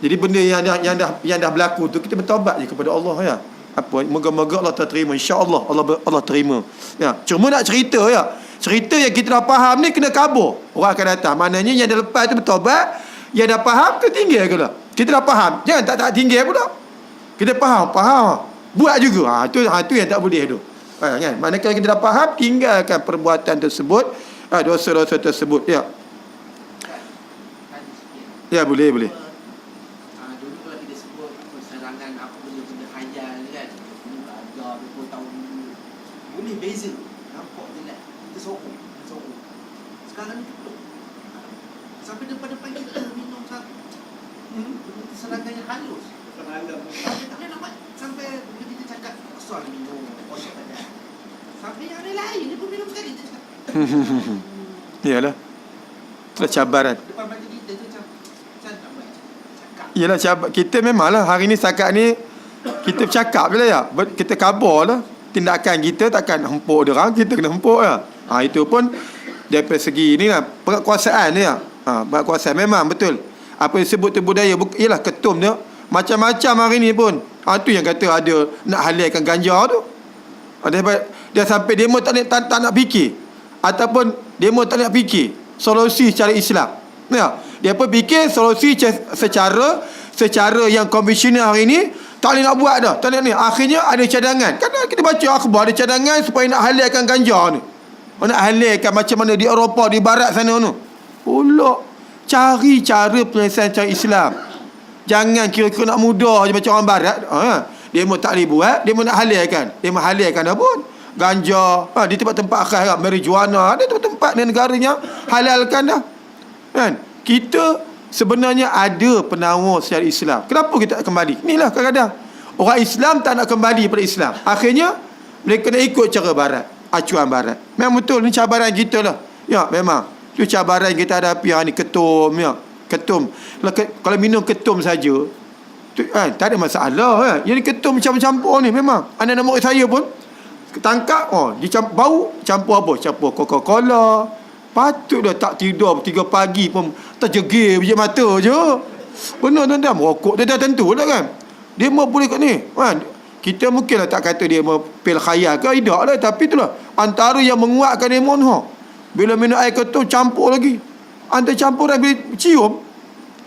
Jadi benda yang dah berlaku tu, kita bertaubat je kepada Allah ya. Moga-moga Allah terima, insya-Allah Allah terima. Ya, cuma nak cerita ya. Cerita yang kita dah faham ni kena kabur. Orang akan datang. Maknanya yang dah lepas tu bertaubat, yang dah faham tu tinggal ke lah. Kita dah faham, jangan tak tinggal pula. Kita faham. Buat juga. Tu yang tak boleh tu. Kan? Manakala kita dah faham, tinggalkan perbuatan tersebut, dosa-dosa tersebut. Ya. Ya, boleh. Dulu kalau kita sebut perserangan apa benda-benda khayal ni kan, ada 20 tahun dulu, boleh beza, nampak jelas. Kita sorok. Sekarang ni tutup. Sampai depan-depan kita minum satu. Serangan yang halus. Sampai nampak, sampai bila kita cakap asal minum, kosong ada. Sampai yang lain dia pun minum sekali dia cakap. Iyalah. Itulah cabaran. Depan mata kita tu macam nak buat cakap. Iyalah kita memanglah hari ni setakat ni kita bercakap je lah ya. Kita kabar lah. Tindakan kita takkan hempuk dia orang, kita kena hempuk lah. Itu pun daripada segi ni lah, penguasaan ni lah. Penguasaan memang betul. Apa yang disebut tu budaya, ialah ketum dia. Macam-macam hari ni pun. Tu yang kata ada nak halalkan ganja tu. Dia sampai demo tak nak fikir. Ataupun demo tak nak fikir solusi secara Islam. Ya. Dia pun fikir solusi secara yang konvensional hari ni tak boleh nak buat dah. Tak nak ni. Akhirnya ada cadangan. Kan kita baca akhbar ada cadangan supaya nak halalkan ganja ni. Nak halalkan macam mana di Eropah, di barat sana tu. Pulak cari cara penyelesaian cara Islam. Jangan kira-kira nak mudah je macam orang barat. Dia mau tak boleh buat, dia mau nak halalkan. Dia mau halalkan dah pun. Ganja, di tempat-tempat khas kan, marijuana, ada tempat-tempat di negaranya halalkan dah. Kan? Kita sebenarnya ada penawar secara Islam. Kenapa kita tak kembali? Inilah kadang-kadang orang Islam tak nak kembali pada Islam. Akhirnya mereka nak ikut cara barat, acuan barat. Memang betul ni cabaran kita lah. Ya, memang. Itu cabaran kita hadapi hari ni, ketum ya. Ketum. Kalau minum ketum saja tak ada masalah kan. Yang ketum campur-campur ni memang. Anak-anak murid saya pun tangkap dia bau campur apa? Campur Coca-Cola. Patut dah tak tidur 3 pagi pun terjegir biji mata je. Benar tuan-tuan, merokok dia dah tentu lah kan. Dia mau boleh kat ni kan. Kita mungkinlah tak kata dia mau pil khayal ke, tidak lah. Tapi itulah antara yang menguatkan demon bila minum air ketum campur lagi. Antara campuran bila cium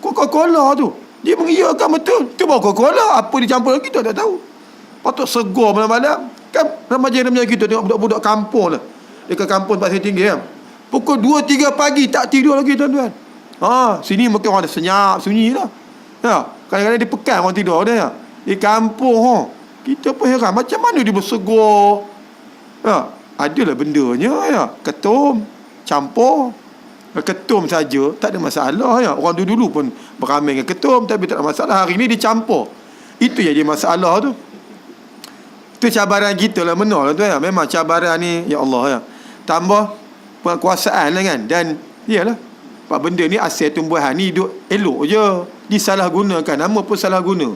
Coca-Cola tu, dia mengiyakan betul. Tu bawa Coca-Cola, apa dia campur lagi tu tak tahu. Patut segar malam-malam. Kan remaja-remaja kita tengok budak-budak kampung lah. Dekat kampung Pasir Tinggi kan. Pukul 2-3 pagi tak tidur lagi tuan-tuan. Sini mungkin orang ada senyap, sunyi lah. Ya, kadang-kadang dia pekan orang tidur dia ya. Di kampung kita pun heran macam mana dia bersegar. Ya, adalah bendanya ya. Ketum campur. Ketum saja tak ada masalah ya. Orang dulu pun beramai dengan ketum tapi tak ada masalah. Hari ni dicampur. Itu yang dia masalah tu. Itu cabaran kita lah, benar lah tu ya. Memang cabaran ni ya Allah ya. Tambah penguasaan lah kan. Dan iyalah pak benda ni asil tumbuhan ni duk elok je. Disalahgunakan, nama pun salah guna.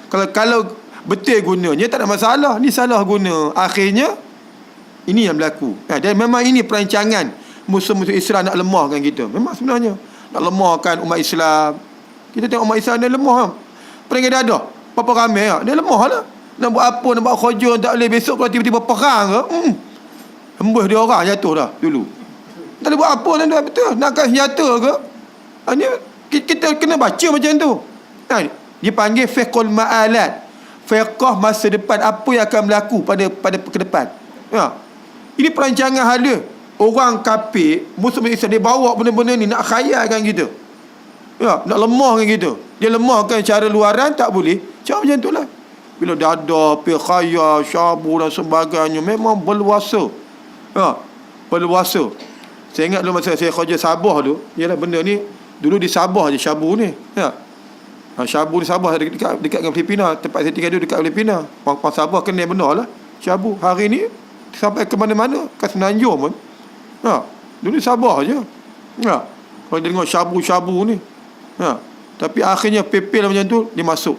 Kalau betul gunanya tak ada masalah. Ni salah guna. Akhirnya ini yang berlaku. Dan memang ini perancangan musuh-musuh Islam nak lemahkan kita. Memang sebenarnya nak lemahkan umat Islam. Kita tengok umat Islam dia lemah. Peringkat dadah. Berapa ramai dia lemah lah. Nak buat apa, nak buat khojo tak boleh. Besok kalau tiba-tiba perang ke, hembus dia orang jatuh dah dulu. Tak boleh buat apa dah betul. Nak kasih senjata ke. Ini kita kena baca macam tu. Dia panggil fiqhul ma'alat. Fiqh masa depan, apa yang akan berlaku pada ke depan. Ini perancangan hala. Orang kafir, musuh Islam, dia bawa benda-benda ni nak khayalkan kita. Ya, nak lemahkan kita. Dia lemahkan cara luaran tak boleh. Cara macam itulah. Bila dada, khayal, syabu dan sebagainya memang berluasa. Ya, berluasa. Saya ingat dulu masa saya kerja Sabah tu, ialah benda ni dulu di Sabah je syabu ni. Ya. Syabu di Sabah dekat dengan Filipina, tempat saya tinggal dulu dekat Filipina. Orang Sabah kena benar lah syabu. Hari ni sampai ke mana-mana, ke Semenanjung pun. Dulu Sabah je. Kalau dia tengok syabu-syabu ni. Tapi akhirnya pepel macam tu, dia masuk.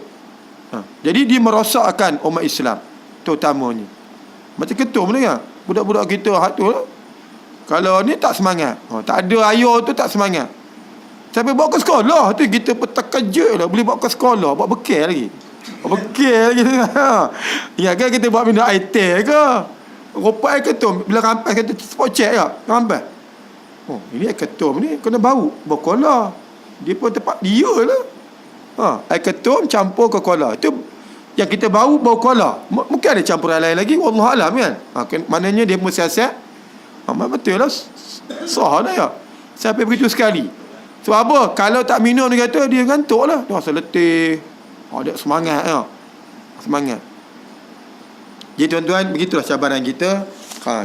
Jadi dia merosakkan umat Islam terutamanya. Macam ketum ni kan. Budak-budak kita tu lah. Kalau ni tak semangat. Tak ada ayah tu tak semangat. Sampai bawa ke sekolah tu kita pun terkejut lah. Boleh bawa ke sekolah, bawa bekal lagi. Bawa bekal lagi. Ya kan kita buat benda item ke? Rupa air ketum. Bila rampas kata spot check tak? Rampas. Ini air ketum ni kena bau kola. Dia pun tempat dia lah. Air ketum campur ke kola. Itu yang kita bau kola. Mungkin ada campuran lain lagi. Wallahualam kan. Maknanya dia mensiasat. Betul lah. Sah lah ya. Sampai begitu sekali. Sebab apa? Kalau tak minum dia kata dia ngantuk lah. Dia rasa letih. Dia semangat ya. Semangat. Jadi tuan-tuan, begitulah cabaran kita.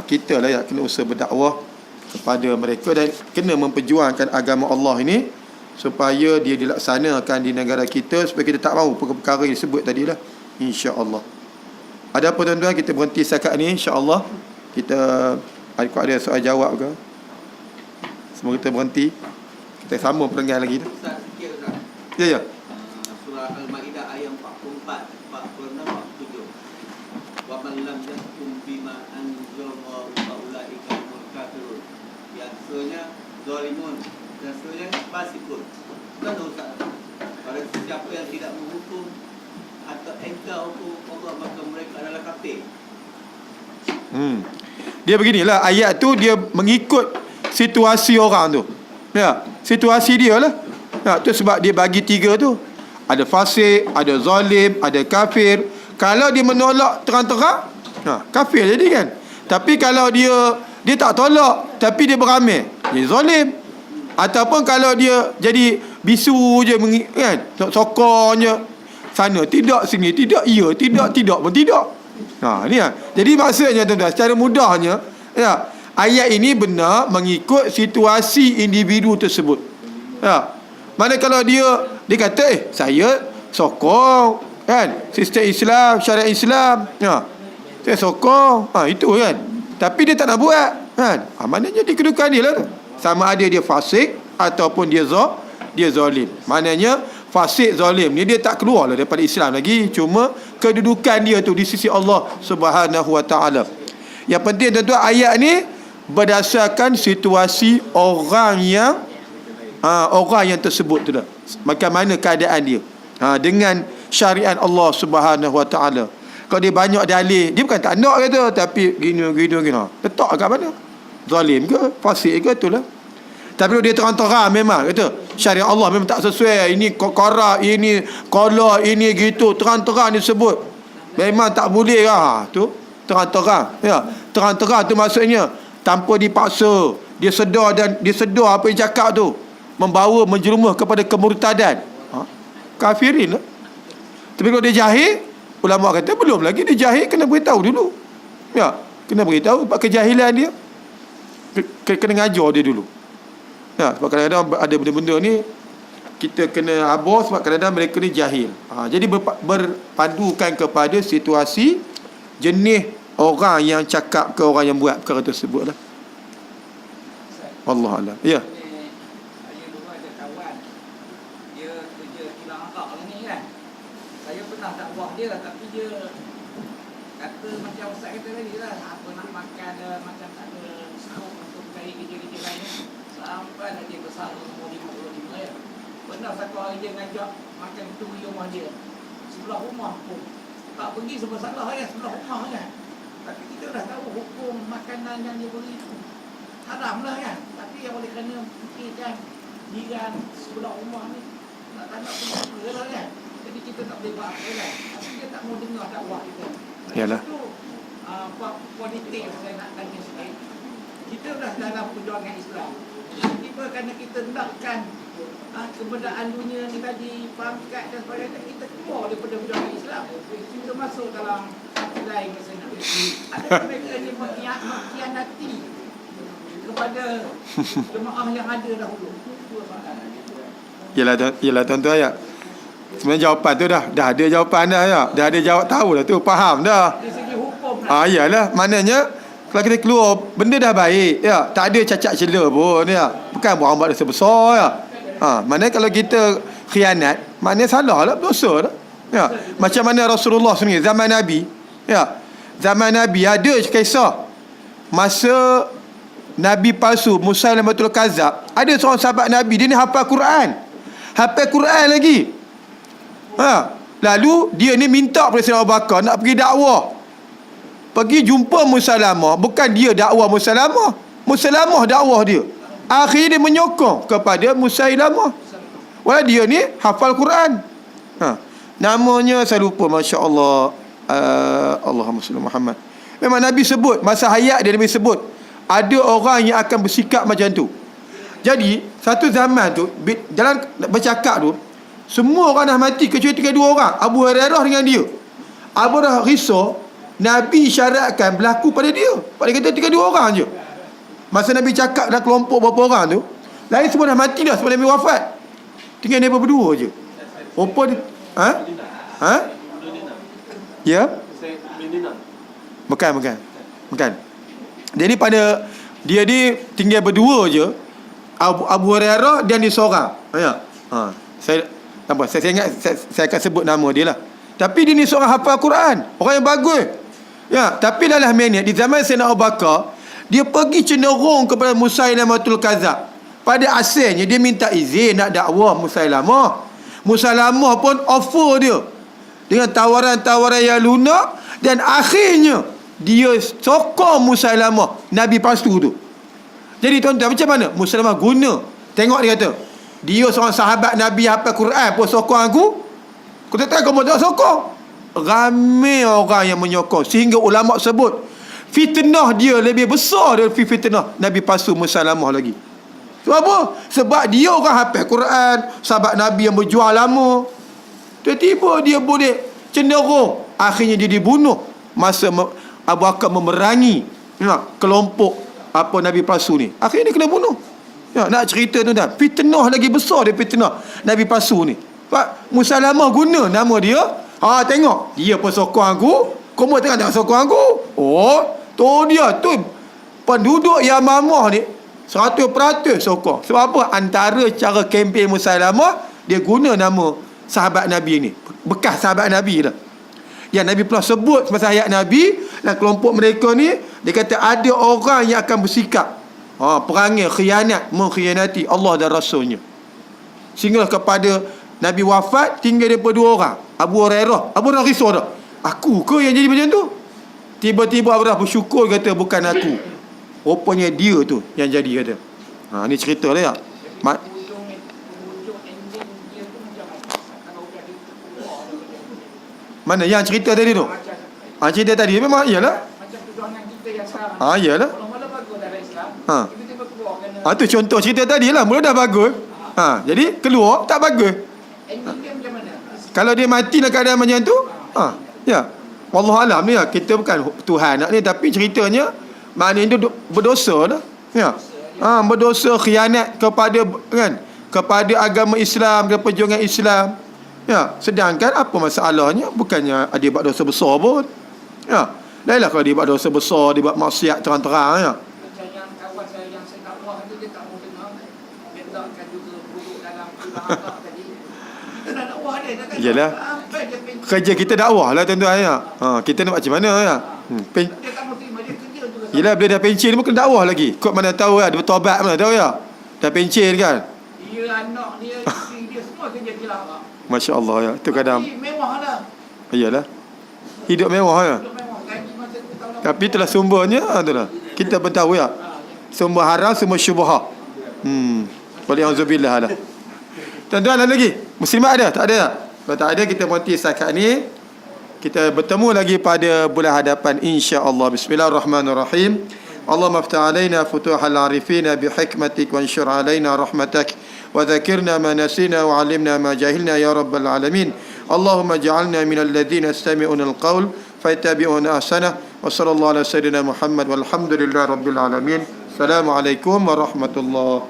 Kita lah yang kena usaha berdakwah kepada mereka dan kena memperjuangkan agama Allah ini supaya dia dilaksanakan di negara kita, supaya kita tak mahu perkara yang disebut tadi lah, insya-Allah. Ada apa tuan-tuan, kita berhenti setakat ni insya-Allah. Kita ada soal jawab ke? Semua kita berhenti. Kita sambung perenggan lagi tu. Ustaz, sikit Ustaz. Ya. Surah Al-Ma'idah ayat 44, 46, 47. Wa man lam yahkum bima anzalallahu fa ulaika humul kafirun. Yang seterusnya zalimun, dan seterusnya fasikun. Bukan Ustaz. Kalau siapa yang tidak menghukum atau engkau hukum Allah, maka mereka adalah kafir. Dia beginilah, ayat tu dia mengikut situasi orang tu. Ya, situasi dia lah. Ya, tu sebab dia bagi 3 tu. Ada fasik, ada zalim, ada kafir. Kalau dia menolak terang-terang, kafir jadi kan. Tapi kalau dia tak tolak tapi dia beramil, dia zalim. Ataupun kalau dia jadi bisu je kan, sokong je sana tidak, sini tidak, ya tidak pun tidak. Ni lah. Jadi maksudnya tuan-tuan, secara mudahnya ya, ayat ini benar mengikut situasi individu tersebut. Ya. Mana kalau dia kata saya sokong kan sistem Islam, syariat Islam, saya sokong, itu kan. Tapi dia tak nak buat kan. Maknanya dia kedudukan dia lah. Sama ada dia fasik ataupun dia zalim. Maknanya fasik, zalim ni dia tak keluar lah daripada Islam lagi. Cuma kedudukan dia tu di sisi Allah Subhanahu Wa Taala. Yang penting tuan-tuan, ayat ni berdasarkan situasi orang yang tersebut tu dah. Bagaimana keadaan dia dengan syariat Allah Subhanahu Wa Taala. Kalau dia banyak dalil, dia bukan tak nak kata, tapi gini. Letak kat mana? Zalim ke, fasik ke, itulah. Tapi kalau dia terang-terang memang kata syariat Allah memang tak sesuai, ini qara, ini qala, ini gitu, terang-terang disebut, memang tak boleh lah. Tu terang-terang. Ya, terang-terang tu maksudnya tanpa dipaksa. Dia sedar apa yang cakap tu membawa menjerumus kepada kemurtadan. Kafirin lah. Tapi kalau dia jahil, ulama kata belum lagi dia jahil, kena beritahu dulu. Ya, kena beritahu kejahilan dia. Kena ngajar dia dulu. Ya, sebab kadang-kadang ada benda-benda ni kita kena abah sebab kadang-kadang mereka ni jahil. Jadi berpandukan kepada situasi jenis orang yang cakap ke orang yang buat perkara tersebut lah. Wallahualam. Ya. Saya dulu ada kawan, dia kerja kilang agak ni kan. Saya pernah dakwah dia, tapi dia kata macam Ustaz kata tadi lah, apa nak makan macam tak ada sahur untuk cari kerja-kerja lain. Sampai nak dia besar umur 55 ya. Pernah satu hari dia ngajak makan di rumah dia, sebelah rumah pun. Tak pergi sebab salah ya, sebelah rumah kan. Tapi kita dah tahu hukum makanan yang dia beri itu haram lah kan. Tapi yang oleh kerana fikirkan jiran sebelah rumah ni tak nak pergi lah kan. Jadi kita tak boleh buat apa kan. Tapi dia tak mau dengar dakwah kita. Yalah. Itu politik yang saya nak tanya sikit. Kita dah dalam perjuangan Islam. Tiba kerana kita hendakkan keberadaan dunia ni tadi, pangkat dan sebagainya, kita keluar daripada perjuangan Islam. Kita masuk dalam lain ke sana. Ada mereka yang mengkhianati kepada jemaah yang ada dahulu. Yalah tuan-tuan ya. Sebenarnya jawapan tu dah ada jawapan dah ya. Dah ada jawab, tahu dah tu, faham dah. Dari segi hukum Yalah, maknanya kalau kita keluar benda dah baik ya, tak ada cacat cela pun ya. Bukan buat hamba dosa besar ya. Maknanya kalau kita khianat, maknanya salah lah, dosa dah. Ya. Macam mana Rasulullah sendiri zaman Nabi ya. Zaman Nabi ada kisah masa Nabi palsu Musailamatul Kadzab, ada seorang sahabat Nabi, dia ni hafal Quran. Hafal Quran lagi. Lalu dia ni minta pada Sayyidina Abu Bakar nak pergi dakwah. Pergi jumpa Musailamah, bukan dia dakwah Musailamah. Musailamah dakwah dia. Akhirnya dia menyokong kepada Musailamah. Walau dia ni hafal Quran. Namanya saya lupa, masya-Allah. Allahumma salli Muhammad. Memang Nabi sebut, masa hayat dia Nabi sebut, ada orang yang akan bersikap macam tu. Jadi satu zaman tu, dalam bercakap tu, semua orang dah mati kecuali 3 orang, Abu Hurairah dengan dia. Abu Hurairah risau, Nabi isyaratkan berlaku pada dia. Pada kata 3 orang je. Masa Nabi cakap dalam kelompok berapa orang tu, lain semua dah mati dah sebelum Nabi wafat. Tinggal dia berdua je. Apa dia? Ya? Bukan. Jadi pada dia ni tinggal berdua je, Abu Hurairah dan dia seorang. Saya ingat saya akan sebut nama dia lah. Tapi dia ni seorang hafal Quran, orang yang bagus. Ya, tapi dalam minit di zaman Sayyidina Abu Bakar, dia pergi cenderung kepada Musailamatul Kadzab. Pada asalnya dia minta izin nak dakwah Musailamah. Musailamah pun offer dia dengan tawaran-tawaran yang lunak, dan akhirnya dia sokong Musailamah, Nabi palsu tu. Jadi tuan-tuan, macam mana Musailamah guna? Tengok dia kata, dia seorang sahabat Nabi hafal Quran pun sokong aku. Kau tak tahu kau tak sokong. Ramai orang yang menyokong, sehingga ulama sebut fitnah dia lebih besar daripada fitnah Nabi palsu Musailamah lagi. Sebab apa? Sebab dia orang hafal Quran, sahabat Nabi yang berjuang lama. Tiba-tiba dia boleh cenderung, akhirnya dia dibunuh masa Abu Bakar memerangi kelompok Nabi palsu ni. Akhirnya dia kena bunuh. Nak cerita tu dah, fitnah lagi besar daripada fitnah Nabi palsu ni. Pak Musailamah guna nama dia. Tengok, dia pun sokong aku, kamu tengah tak sokong aku. Tu dia tu penduduk Yamamah ni 100% sokong. Sebab apa? Antara cara kempen Musailamah, dia guna nama sahabat Nabi ni, bekas sahabat Nabi lah, yang Nabi pernah sebut masa hayat Nabi. Dan kelompok mereka ni, dia kata ada orang yang akan bersikap perangai khianat, mengkhianati Allah dan Rasulnya, sehingga kepada Nabi wafat tinggal dia 2 orang, Abu Hurairah risau dah, aku ke yang jadi macam tu? Tiba-tiba Abu Hurairah bersyukur, kata bukan aku, rupanya dia tu yang jadi, kata. Ni cerita lah ya. Mana yang cerita tadi tu? Cerita tadi memang iyalah. Macam perjuangan kita yang sekarang. Iyalah. Mula-mula bagus dalam Islam. Tiba-tiba keluar kena. Tu contoh cerita tadi lah. Mula dah bagus. Jadi keluar tak bagus. Ending dia macam mana? Kalau dia mati dalam keadaan macam tu, ya. Wallahualam ni, kita bukan Tuhan nak ni, tapi ceritanya maknanya dia berdosa dah. Ya. Berdosa khianat kepada agama Islam, kepada perjuangan Islam. Ya, sedangkan apa masalahnya? Bukannya dia buat dosa besar pun. Ya. Lainlah kalau dia buat dosa besar, dia buat maksiat terang-terang, ya. Macam yang kawan saya yang saya dakwah tu, dia tak mau dengar. Dia takkan juga duduk dalam agak tadi. Kita nak dakwah dia, dia kata Yalah. Kerja kita dakwah lah tuan-tuan, ya. Kita nak macam mana, ya. Dia tak mau terima, dia kerja tu. Yelah, bila dah pencen pun kena dakwah lagi. Kod mana tahu lah, dia bertobat mana tahu, ya. Dah pencen kan. Dia anak dia, isteri dia semua kerja kilang. Masya Allah, ya. Itu kadang mewah lah. iyalah, hidup mewah, ya. Hidup mewah. Gaji masa tu tahun Tapi itulah sumbernya, itulah. Kita pun tahu, ya. Sumber haram, sumber syubhah. Waliyahzubillah lah. Tuan-tuan, ada lagi? Muslimat ada? Tak ada? Kalau tak ada, kita berhenti setakat ni. Kita bertemu lagi pada bulan hadapan, insya-Allah. Bismillahirrahmanirrahim. Allahumma aftah alaina futuhal arifina bihikmatik wa anshur alaina rahmatak wa dhakirna ma nasina wa alimna ma jahilna ya rabbal alamin. Allahumma ja'alna minal ladzina yastami'una al-qawl fayattabi'una ahsana. Wa sallallahu ala sayyidina Muhammad walhamdulillahi rabbil alamin. Assalamualaikum warahmatullahi